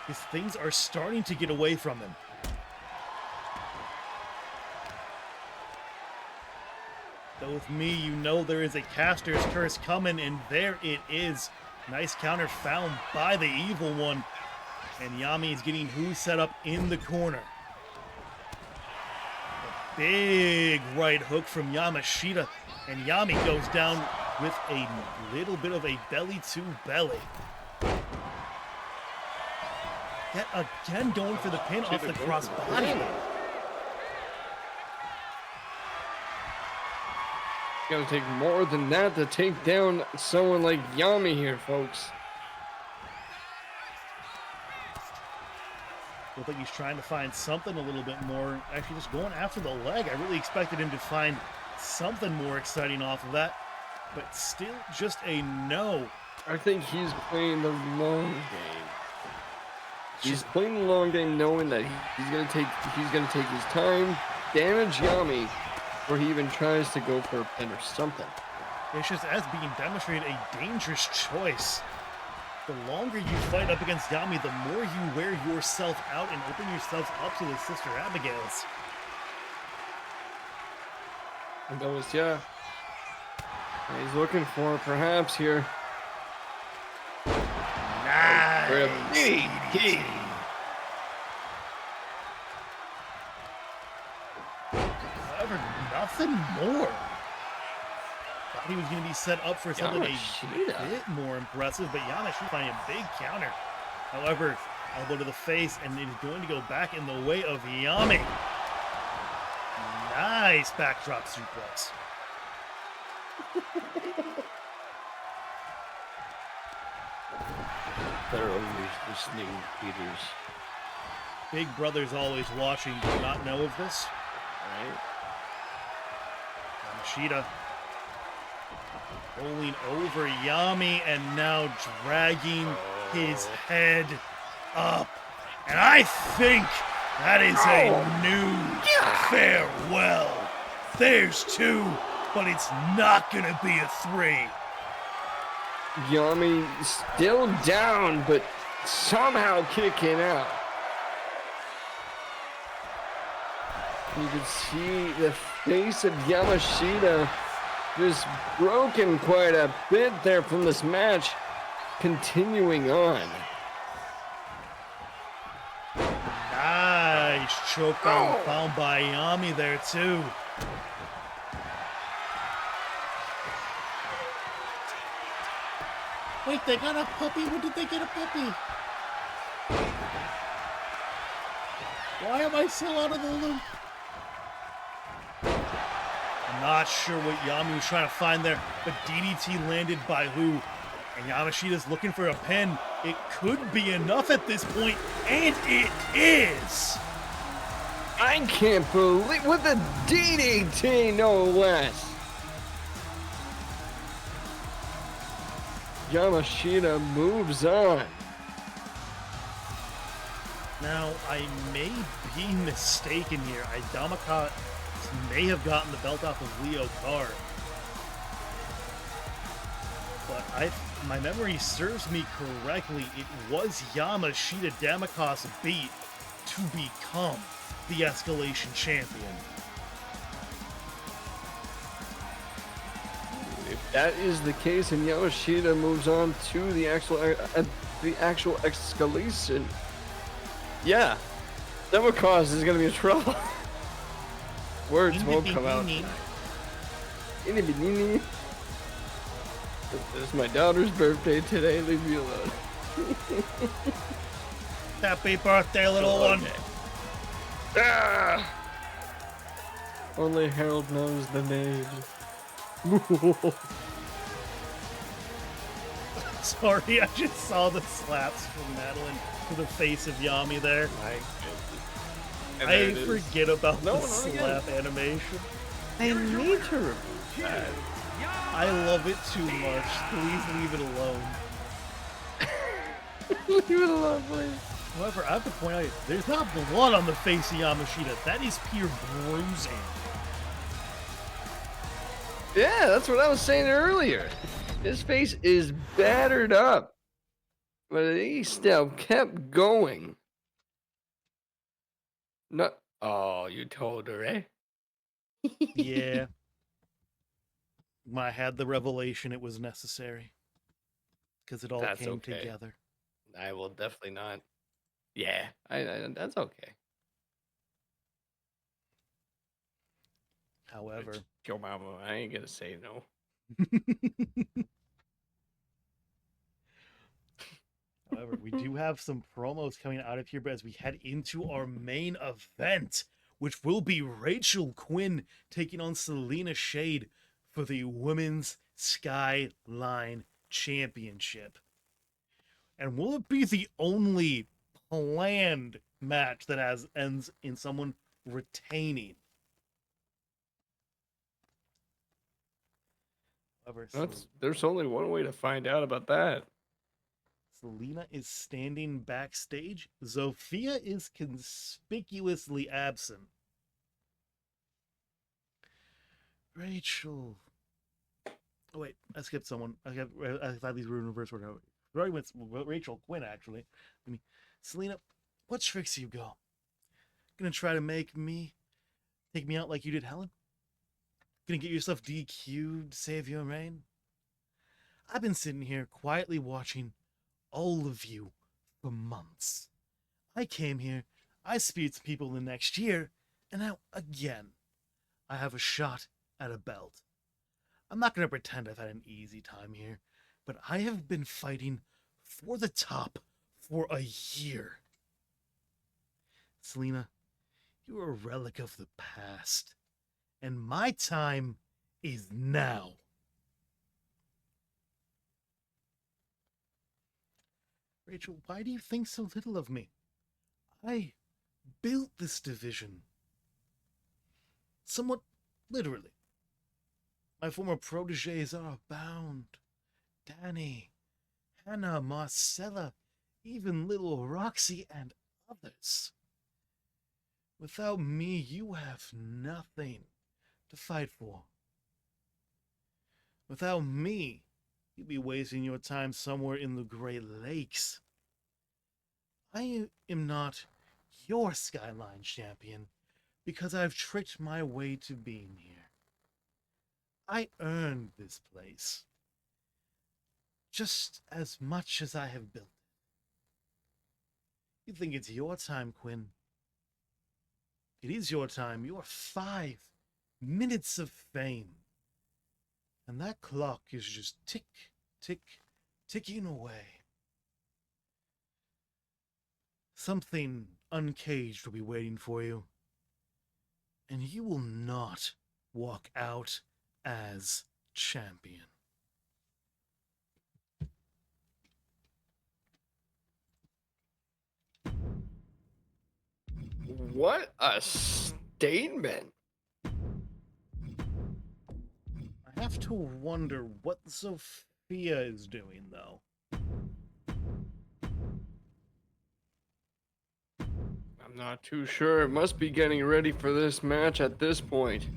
because things are starting to get away from him. Though with me, you know there is a caster's curse coming, and there it is. Nice counter found by the evil one. And Yami is getting who set up in the corner. A big right hook from Yamashita. And Yami goes down with a little bit of a belly to belly. Yet again going for the pin off the cross body. It's gonna take more than that to take down someone like Yami here, folks. Look like he's trying to find something a little bit more. Actually, just going after the leg. I really expected him to find something more exciting off of that. But still just a no. I think he's playing the long game. He's playing the long game knowing that he's gonna take his time, damage Yami, or he even tries to go for a pin or something. It's just as being demonstrated a dangerous choice. The longer you fight up against Yami, the more you wear yourself out and open yourself up to the Sister Abigails. And that was, yeah. He's looking for perhaps here. Nice. For a big kick. However, nothing more. Thought he was going to be set up for something a Yamashita. bit more impressive, but Yamashita finding a big counter. However, elbow to the face, and it is going to go back in the way of Yami. Nice backdrop suplex. They're always listening, Peters. Big Brother's always watching. Do you not know of this? Right? Yamashita rolling over Yami and now dragging his head up. And I think that is a new farewell. There's 2, but it's not going to be a 3. Yami still down, but somehow kicking out. You can see the face of Yamashita just broken quite a bit there from this match. Continuing on. Nice chokedown found by Yami there too. Wait, they got a puppy? When did they get a puppy? Why am I still out of the loop? Not sure what Yami was trying to find there, but DDT landed by who? And Yamashita's looking for a pin. It could be enough at this point, and it is! I can't believe, with a DDT, no less. Yamashita moves on. Now, I may be mistaken here. Idamaka may have gotten the belt off of Leo Carr. But my memory serves me correctly, it was Yamashita Damakas beat to become the Escalation Champion. If that is the case, and Yamashita moves on to the actual escalation, yeah, Damakas is gonna be in trouble. Words won't come out. It's my daughter's birthday today. Leave me alone. Happy birthday, little one. Ah! Only Harold knows the name. Sorry, I just saw the slaps from Madeline to the face of Yami there. I forget about the slap animation. I need to remove that. I love it too much. Please leave it alone. Leave it alone, please. However, I have to point out, there's not blood on the face of Yamashita. That is pure bruising. Yeah, that's what I was saying earlier. His face is battered up, but he still kept going. No, oh, you told her, eh? Yeah. When I had the revelation, it was necessary. Because it all That's came okay. together. I will definitely not. Yeah, I that's okay. However, Yo, mama, I ain't gonna say no. However, we do have some promos coming out of here, but as we head into our main event, which will be Rachel Quinn taking on Selena Shade for the Women's Skyline Championship. And will it be the only planned match that ends in someone retaining? However, There's only one way to find out about that. Selena is standing backstage. Zofia is conspicuously absent. Rachel. Oh wait, I skipped someone. I thought these were in reverse order. Right with Rachel Quinn, actually. Selena, what tricks you go? Gonna try to take me out like you did Helen? Gonna get yourself DQ'd to save your reign? I've been sitting here quietly watching all of you for months. I came here, I speared some people the next year, and now again, I have a shot at a belt. I'm not going to pretend I've had an easy time here, but I have been fighting for the top for a year. Selena, you're a relic of the past, and my time is now. Rachel, why do you think so little of me? I built this division. Somewhat literally. My former proteges are abound. Danny, Hannah, Marcella, even little Roxy and others. Without me, you have nothing to fight for. Without me, you'd be wasting your time somewhere in the Great Lakes. I am not your Skyline champion because I've tricked my way to being here. I earned this place just as much as I have built it. You think it's your time, Quinn? It is your time. Your 5 minutes of fame. And that clock is just tick, tick, ticking away. Something uncaged will be waiting for you. And you will not walk out as champion. What a statement. I have to wonder what Sophia is doing, though. I'm not too sure. It must be getting ready for this match at this point.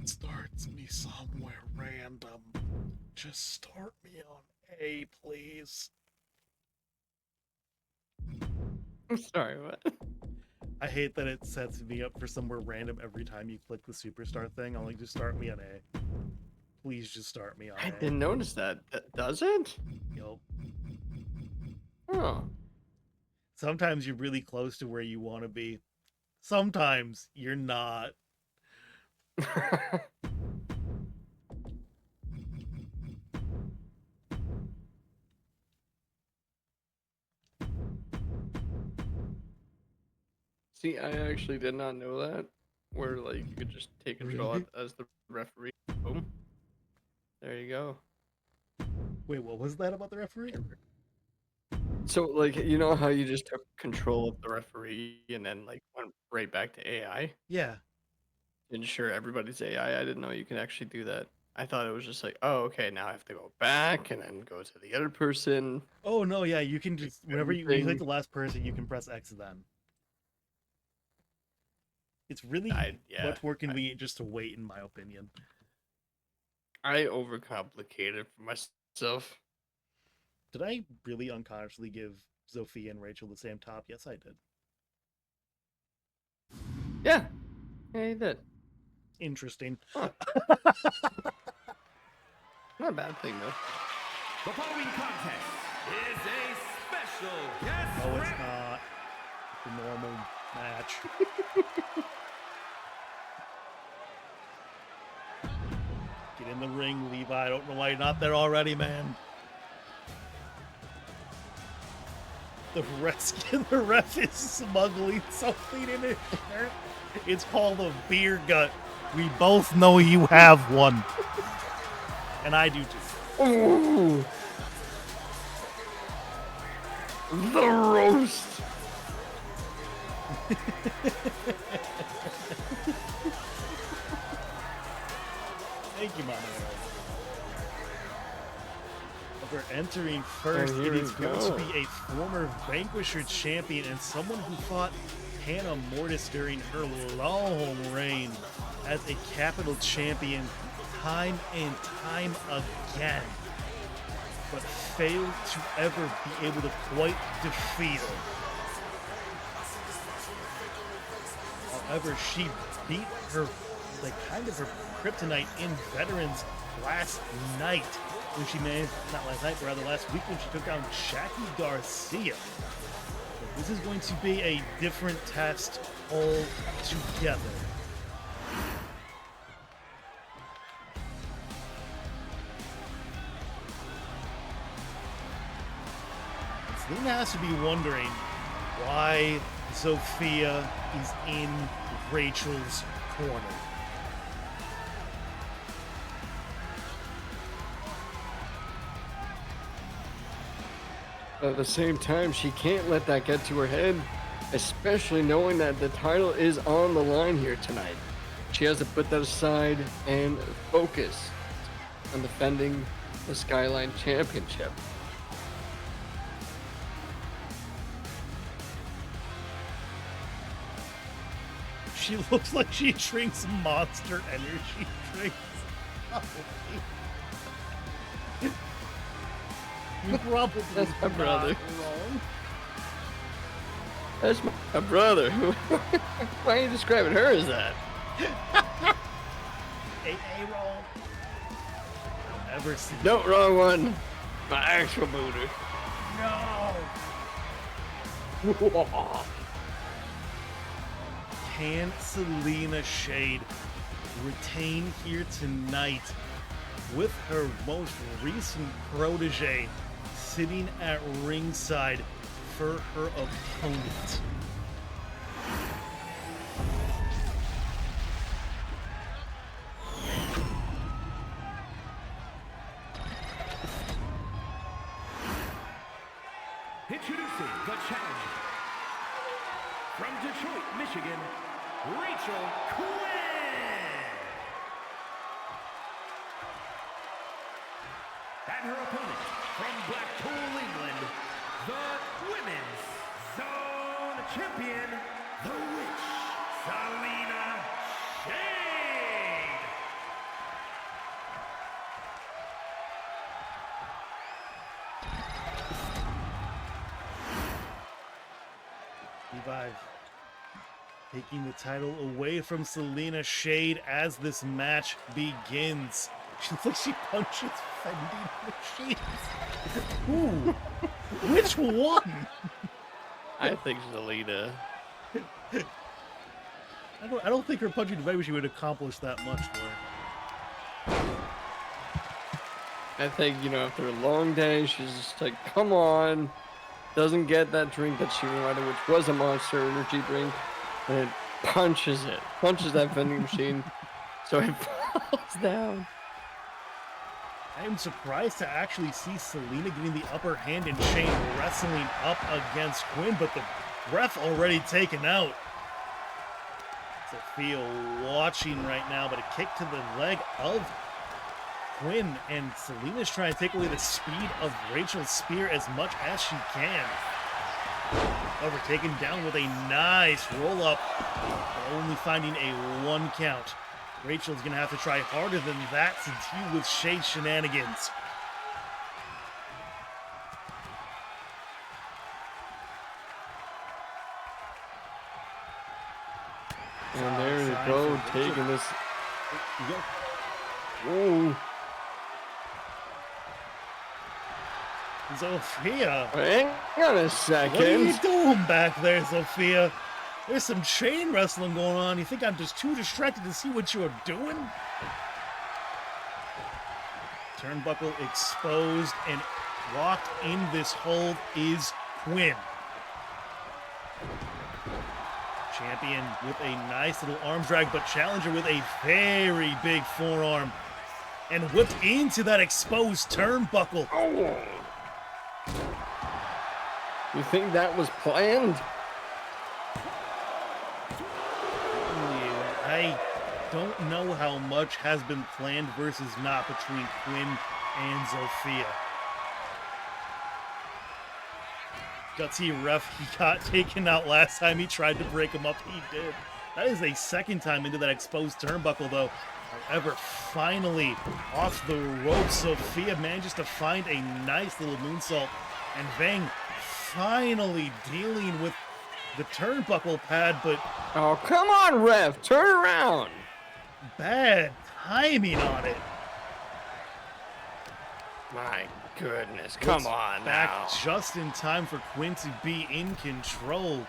Starts me somewhere random. Just start me on A, please. I'm sorry, what? I hate that it sets me up for somewhere random every time you click the superstar thing. I'm like, just start me on A. Please just start me on I A. didn't notice that. Does it? Yup. Oh. Sometimes you're really close to where you want to be. Sometimes you're not. See, I actually did not know that. Where like you could just take control Really? as the referee. Boom. There you go. Wait, what was that about the referee? So like you know how you just took control of the referee and then like went right back to AI? Yeah. Ensure everybody's AI. I didn't know you can actually do that. I thought it was just like, oh, okay, now I have to go back and then go to the other person. Oh no, yeah, you can just whenever you click everything. the last person, you can press X then. It's really Yeah, much more convenient just to wait, in my opinion. I overcomplicated it for myself. Did I really unconsciously give Sophia and Rachel the same top? Yes, I did. Yeah. Yeah, you did. Interesting. Huh. Not a bad thing though. The following contest is a special guest No, it's round. not. It's a normal match. Get in the ring, Levi. I don't know why you're not there already, man. The ref is smuggling something in his shirt. It's called a beer gut. We both know you have one. And I do too. Ooh. The roast. Thank you, Mama. We're entering first. Oh, It here is we going to go. be a former Vanquisher champion and someone who fought Hannah Mortis during her long reign as a capital champion time and time again, but failed to ever be able to quite defeat her. However, she beat her, like, kind of her kryptonite in Veterans last night when she managed, not last night, but rather last week when she took down Jackie Garcia. But this is going to be a different test altogether. Selena has to be wondering why Sophia is in Rachel's corner. At the same time, she can't let that get to her head, especially knowing that the title is on the line here tonight. She has to put that aside and focus on defending the Skyline Championship. She looks like she drinks Monster Energy drinks. You probably That's my not brother. wrong. That's my brother. Why are you describing her as that? AA roll. Never seen. No, wrong one. My actual booter. No. Can Selena Shade retain here tonight with her most recent protege sitting at ringside for her opponent? Introducing the challenger from Detroit, Michigan, Rachel Quinn. And her opponent from Blackpool, England, the Women's Zone Champion, the Witch, Selena Shade. Revive. Taking the title away from Selena Shade as this match begins. She looks like she punches vending machines. Ooh, which one? I think Zelina. I don't think her punching vending machine would accomplish that much for her. I think, after a long day, she's just like, come on. Doesn't get that drink that she wanted, which was a Monster Energy drink. And it punches that vending machine. So it falls down. I am surprised to actually see Selena getting the upper hand and Shane wrestling up against Quinn, but the ref already taken out. Sophia watching right now, but a kick to the leg of Quinn, and Selena's trying to take away the speed of Rachel's spear as much as she can. However, taken down with a nice roll-up, but only finding a 1 count. Rachel's going to have to try harder than that to deal with Shade's shenanigans. And there you go, taking this. Whoa. Sophia. Hang on a second. What are you doing back there, Sophia? There's some chain wrestling going on. You think I'm just too distracted to see what you're doing? Turnbuckle exposed, and locked in this hold is Quinn. Champion with a nice little arm drag, but challenger with a very big forearm. And whipped into that exposed turnbuckle. Oh. You think that was planned? I don't know how much has been planned versus not between Quinn and Sophia. Gutsy ref, he got taken out last time he tried to break him up. He did. That is a second time into that exposed turnbuckle, though. However, finally off the ropes, Sophia manages to find a nice little moonsault, and Vang finally dealing with the turnbuckle pad, but oh, come on, ref, turn around. Bad timing on it. My goodness, come on Back now. just in time for Quinn to be in control.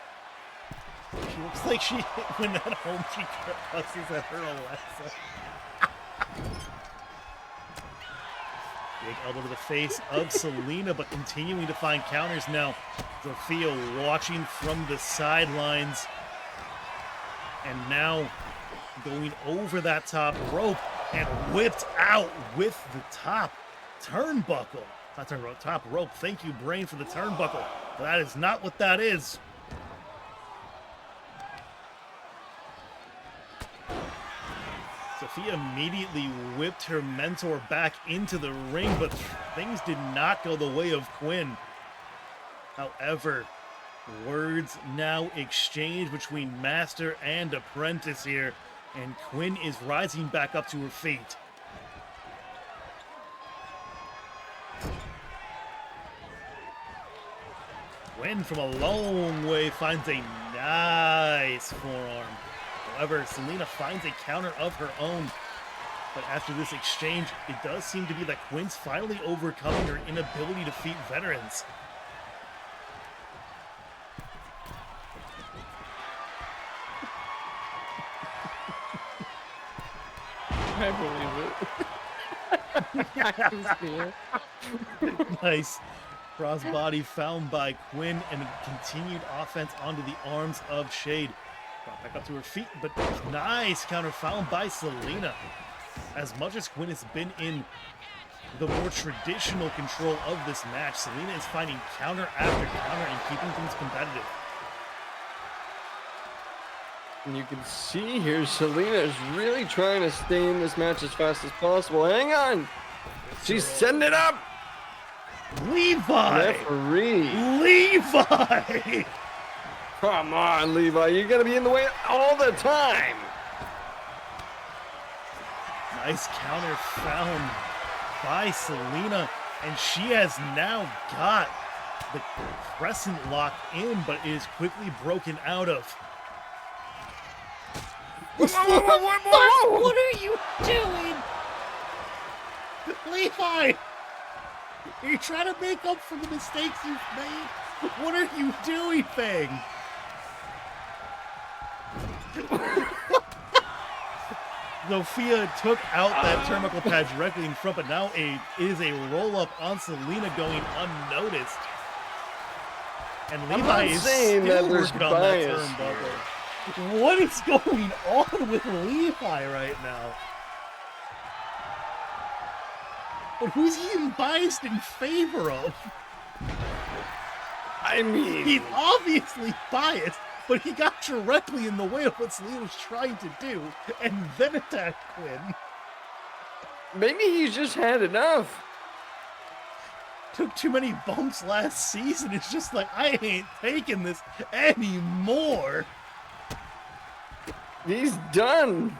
She looks like she, when at home, she cusses at her Alexa. Big elbow to the face of Selena, but continuing to find counters now. Sophia watching from the sidelines. And now going over that top rope and whipped out with the top turnbuckle. Not turnbuckle, top rope. Thank you, Brain, for the turnbuckle. But that is not what that is. Sophia immediately whipped her mentor back into the ring, but things did not go the way of Quinn. However, words now exchanged between master and apprentice here, and Quinn is rising back up to her feet. Quinn from a long way finds a nice forearm. However, Selena finds a counter of her own. But after this exchange, it does seem to be that Quinn's finally overcoming her inability to defeat veterans. I believe it. Nice crossbody found by Quinn, and continued offense onto the arms of Shade. Brought back up to her feet, but nice counter found by Selena. As much as Quinn has been in the more traditional control of this match. Selena is finding counter after counter and keeping things competitive. And you can see here, Selena is really trying to stay in this match as fast as possible. Hang on. She's setting it up. Levi! Referee. Levi! Come on, Levi. You're going to be in the way all the time. Nice counter found by Selena, and she has now got the crescent lock in, but is quickly broken out of. What are you doing? Levi! You're trying to make up for the mistakes you've made. What are you doing, Fang? Sophia took out that turnbuckle pad directly in front, but now it is a roll-up on Selena going unnoticed. And Levi is still working on that turnbuckle. What is going on with Levi right now? But who's he even biased in favor of? I mean, He's obviously biased, but he got directly in the way of what Selena was trying to do, and then attacked Quinn. maybe he's just had enough. Took too many bumps last season. It's just like, I ain't taking this anymore. He's done.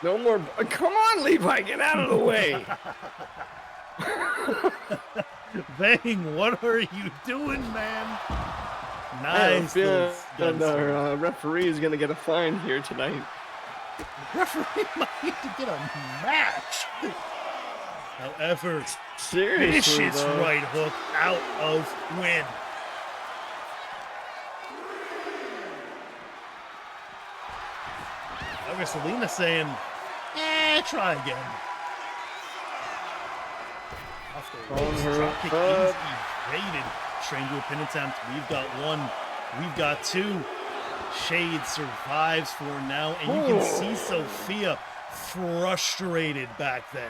No more. Come on, Levi, get out of the way. Bang, what are you doing, man? I Nice. feel little that stun. our referee is going to get a fine here tonight. Referee might need to get a match. However, Seriously, vicious though. right hook out of Quinn. However, Selena saying, try again. Off the On ropes, her dropkick up. is evaded. Train to a pin attempt. We've got one. We've got two. Shade survives for now, and you can see Sophia frustrated back there.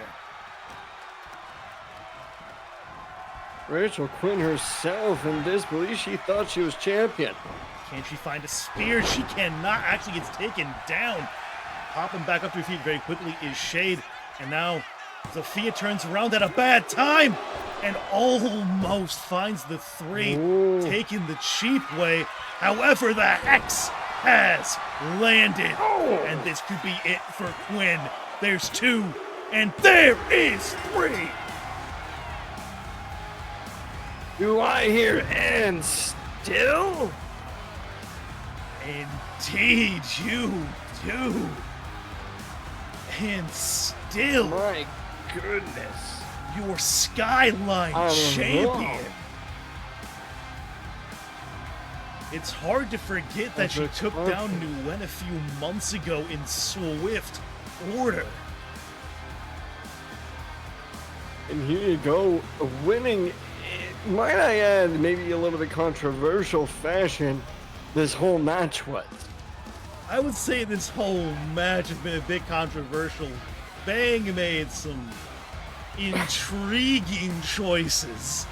Rachel Quinn herself in disbelief. She thought she was champion. Can she find a spear? She cannot. Actually gets taken down. Popping back up to her feet very quickly is Shade. And now Sophia turns around at a bad time and almost finds the three, Ooh. taking the cheap way. However, the Hex has landed. And this could be it for Quinn. There's two, and there is three. Do I hear and still? Indeed, you do. And still, My goodness. your Skyline I don't champion. know. It's hard to forget that she That's took perfect. down Nguyen a few months ago in swift order. And here you go, winning, might I add, maybe a little bit controversial fashion, this whole match was. I would say this whole match has been a bit controversial. Bang made some intriguing choices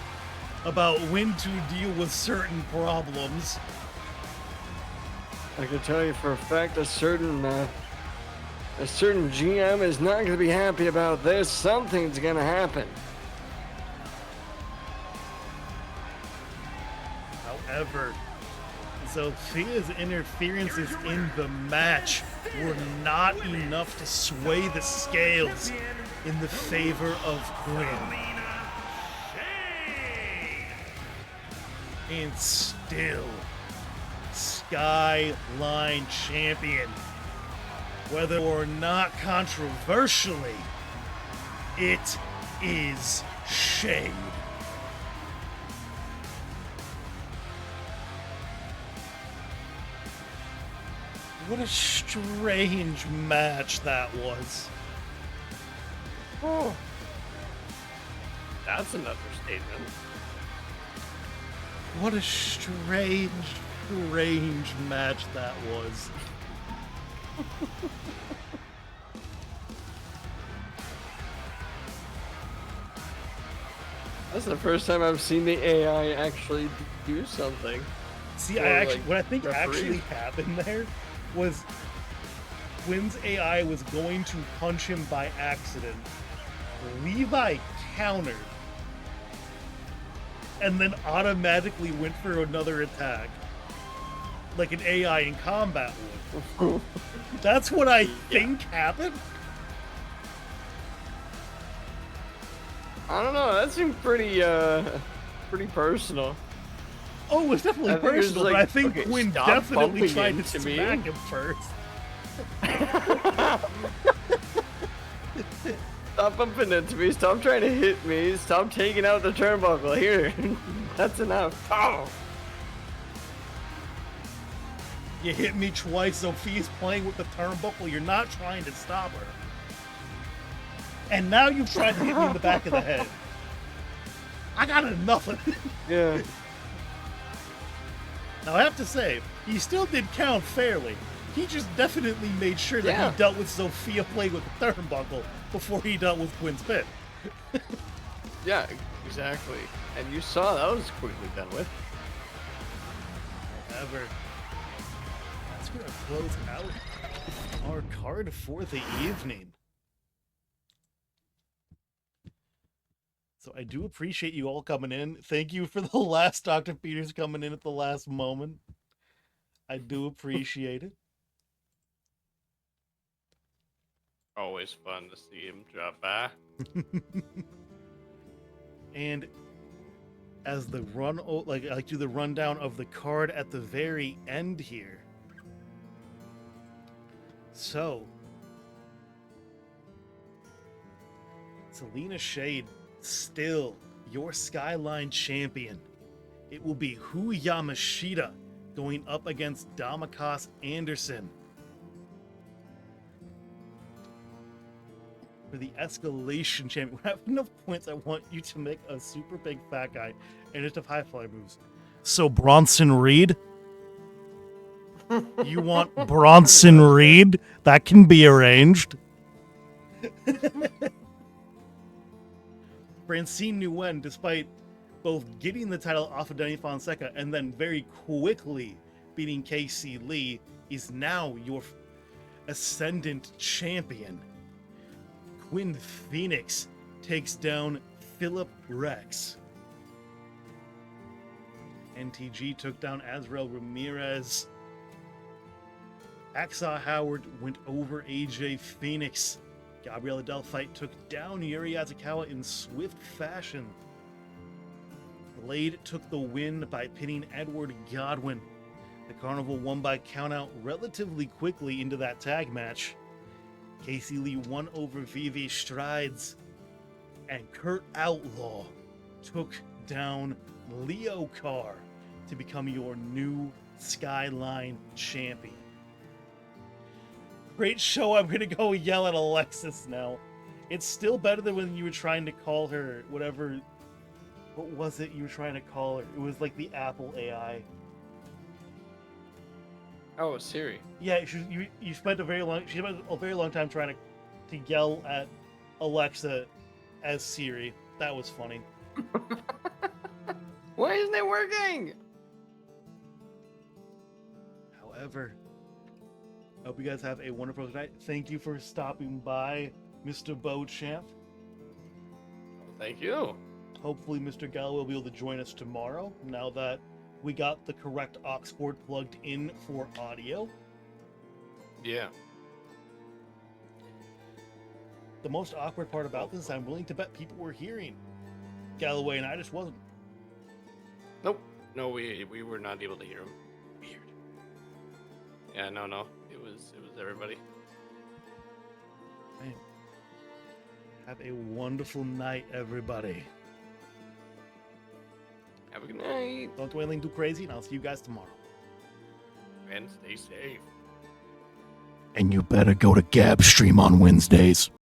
about when to deal with certain problems. I can tell you for a fact a certain GM is not going to be happy about this. Something's going to happen. However, Sophia's interferences in the match were not enough to sway the scales in the favor of Quinn. And still, Skyline champion. Whether or not controversially, it is Shade. What a strange match that was. Oh, that's an understatement. What a strange match that was. That's the first time I've seen the AI actually do something. See, Or, I actually, like, what I think referee. actually happened there was Quinn's AI was going to punch him by accident. Levi countered and then automatically went for another attack. Like an AI in combat would. That's what I think happened. I don't know. That seemed pretty personal. Oh, it was definitely I think it was personal, like, but I think okay, Quinn stop definitely bumping tried to into me. smack him first. Stop bumping into me. Stop trying to hit me. Stop taking out the turnbuckle. Here. That's enough. Oh. You hit me twice, Sophia's playing with the turnbuckle. You're not trying to stop her. And now you've tried to hit me in the back of the head. I got enough of it. Yeah. Now, I have to say, he still did count fairly. He just definitely made sure that Yeah. he dealt with Sophia playing with the turnbuckle before he dealt with Quinn's pin. Yeah, exactly. And you saw that was quickly done with. However, that's going to close out our card for the evening. So I do appreciate you all coming in. Thank you for the last Dr. Peters coming in at the last moment. I do appreciate it. Always fun to see him drop by. And as the I do the rundown of the card at the very end here. So, Selena Shade, still your Skyline champion. It will be Hu Yamashita going up against Damakas Anderson. For the Escalation champion, when I have enough points, I want you to make a super big fat guy and just have high fly moves. So Bronson Reed? You want Bronson Reed? That can be arranged. Francine Nguyen, despite both getting the title off of Denny Fonseca and then very quickly beating KC Lee, is now your Ascendant champion. Quinn Phoenix takes down Philip Rex. NTG took down Azrael Ramirez. Axa Howard went over AJ Phoenix. Gabriela Delphite took down Yuri Yazakawa in swift fashion. Blade took the win by pinning Edward Godwin. The Carnival won by countout relatively quickly into that tag match. Casey Lee won over Vivi Strides. And Kurt Outlaw took down Leo Carr to become your new Skyline champion. Great show. I'm gonna go yell at Alexis now. It's still better than when you were trying to call her whatever. What was it you were trying to call her? It was like the Apple AI. Oh, Siri. Yeah, you spent a very long. She spent a very long time trying to yell at Alexa as Siri. That was funny. Why isn't it working? However, I hope you guys have a wonderful night. Thank you for stopping by, Mr. Beauchamp. Thank you. Hopefully, Mr. Gallo will be able to join us tomorrow, now that we got the correct aux cord plugged in for audio. Yeah. The most awkward part about this is I'm willing to bet people were hearing Galloway, and I just wasn't. Nope. No, we were not able to hear him. Weird. Yeah, no. It was everybody. Man. Have a wonderful night, everybody. Have a good night. Don't do anything too crazy, and I'll see you guys tomorrow. And stay safe. And you better go to Gab Stream on Wednesdays.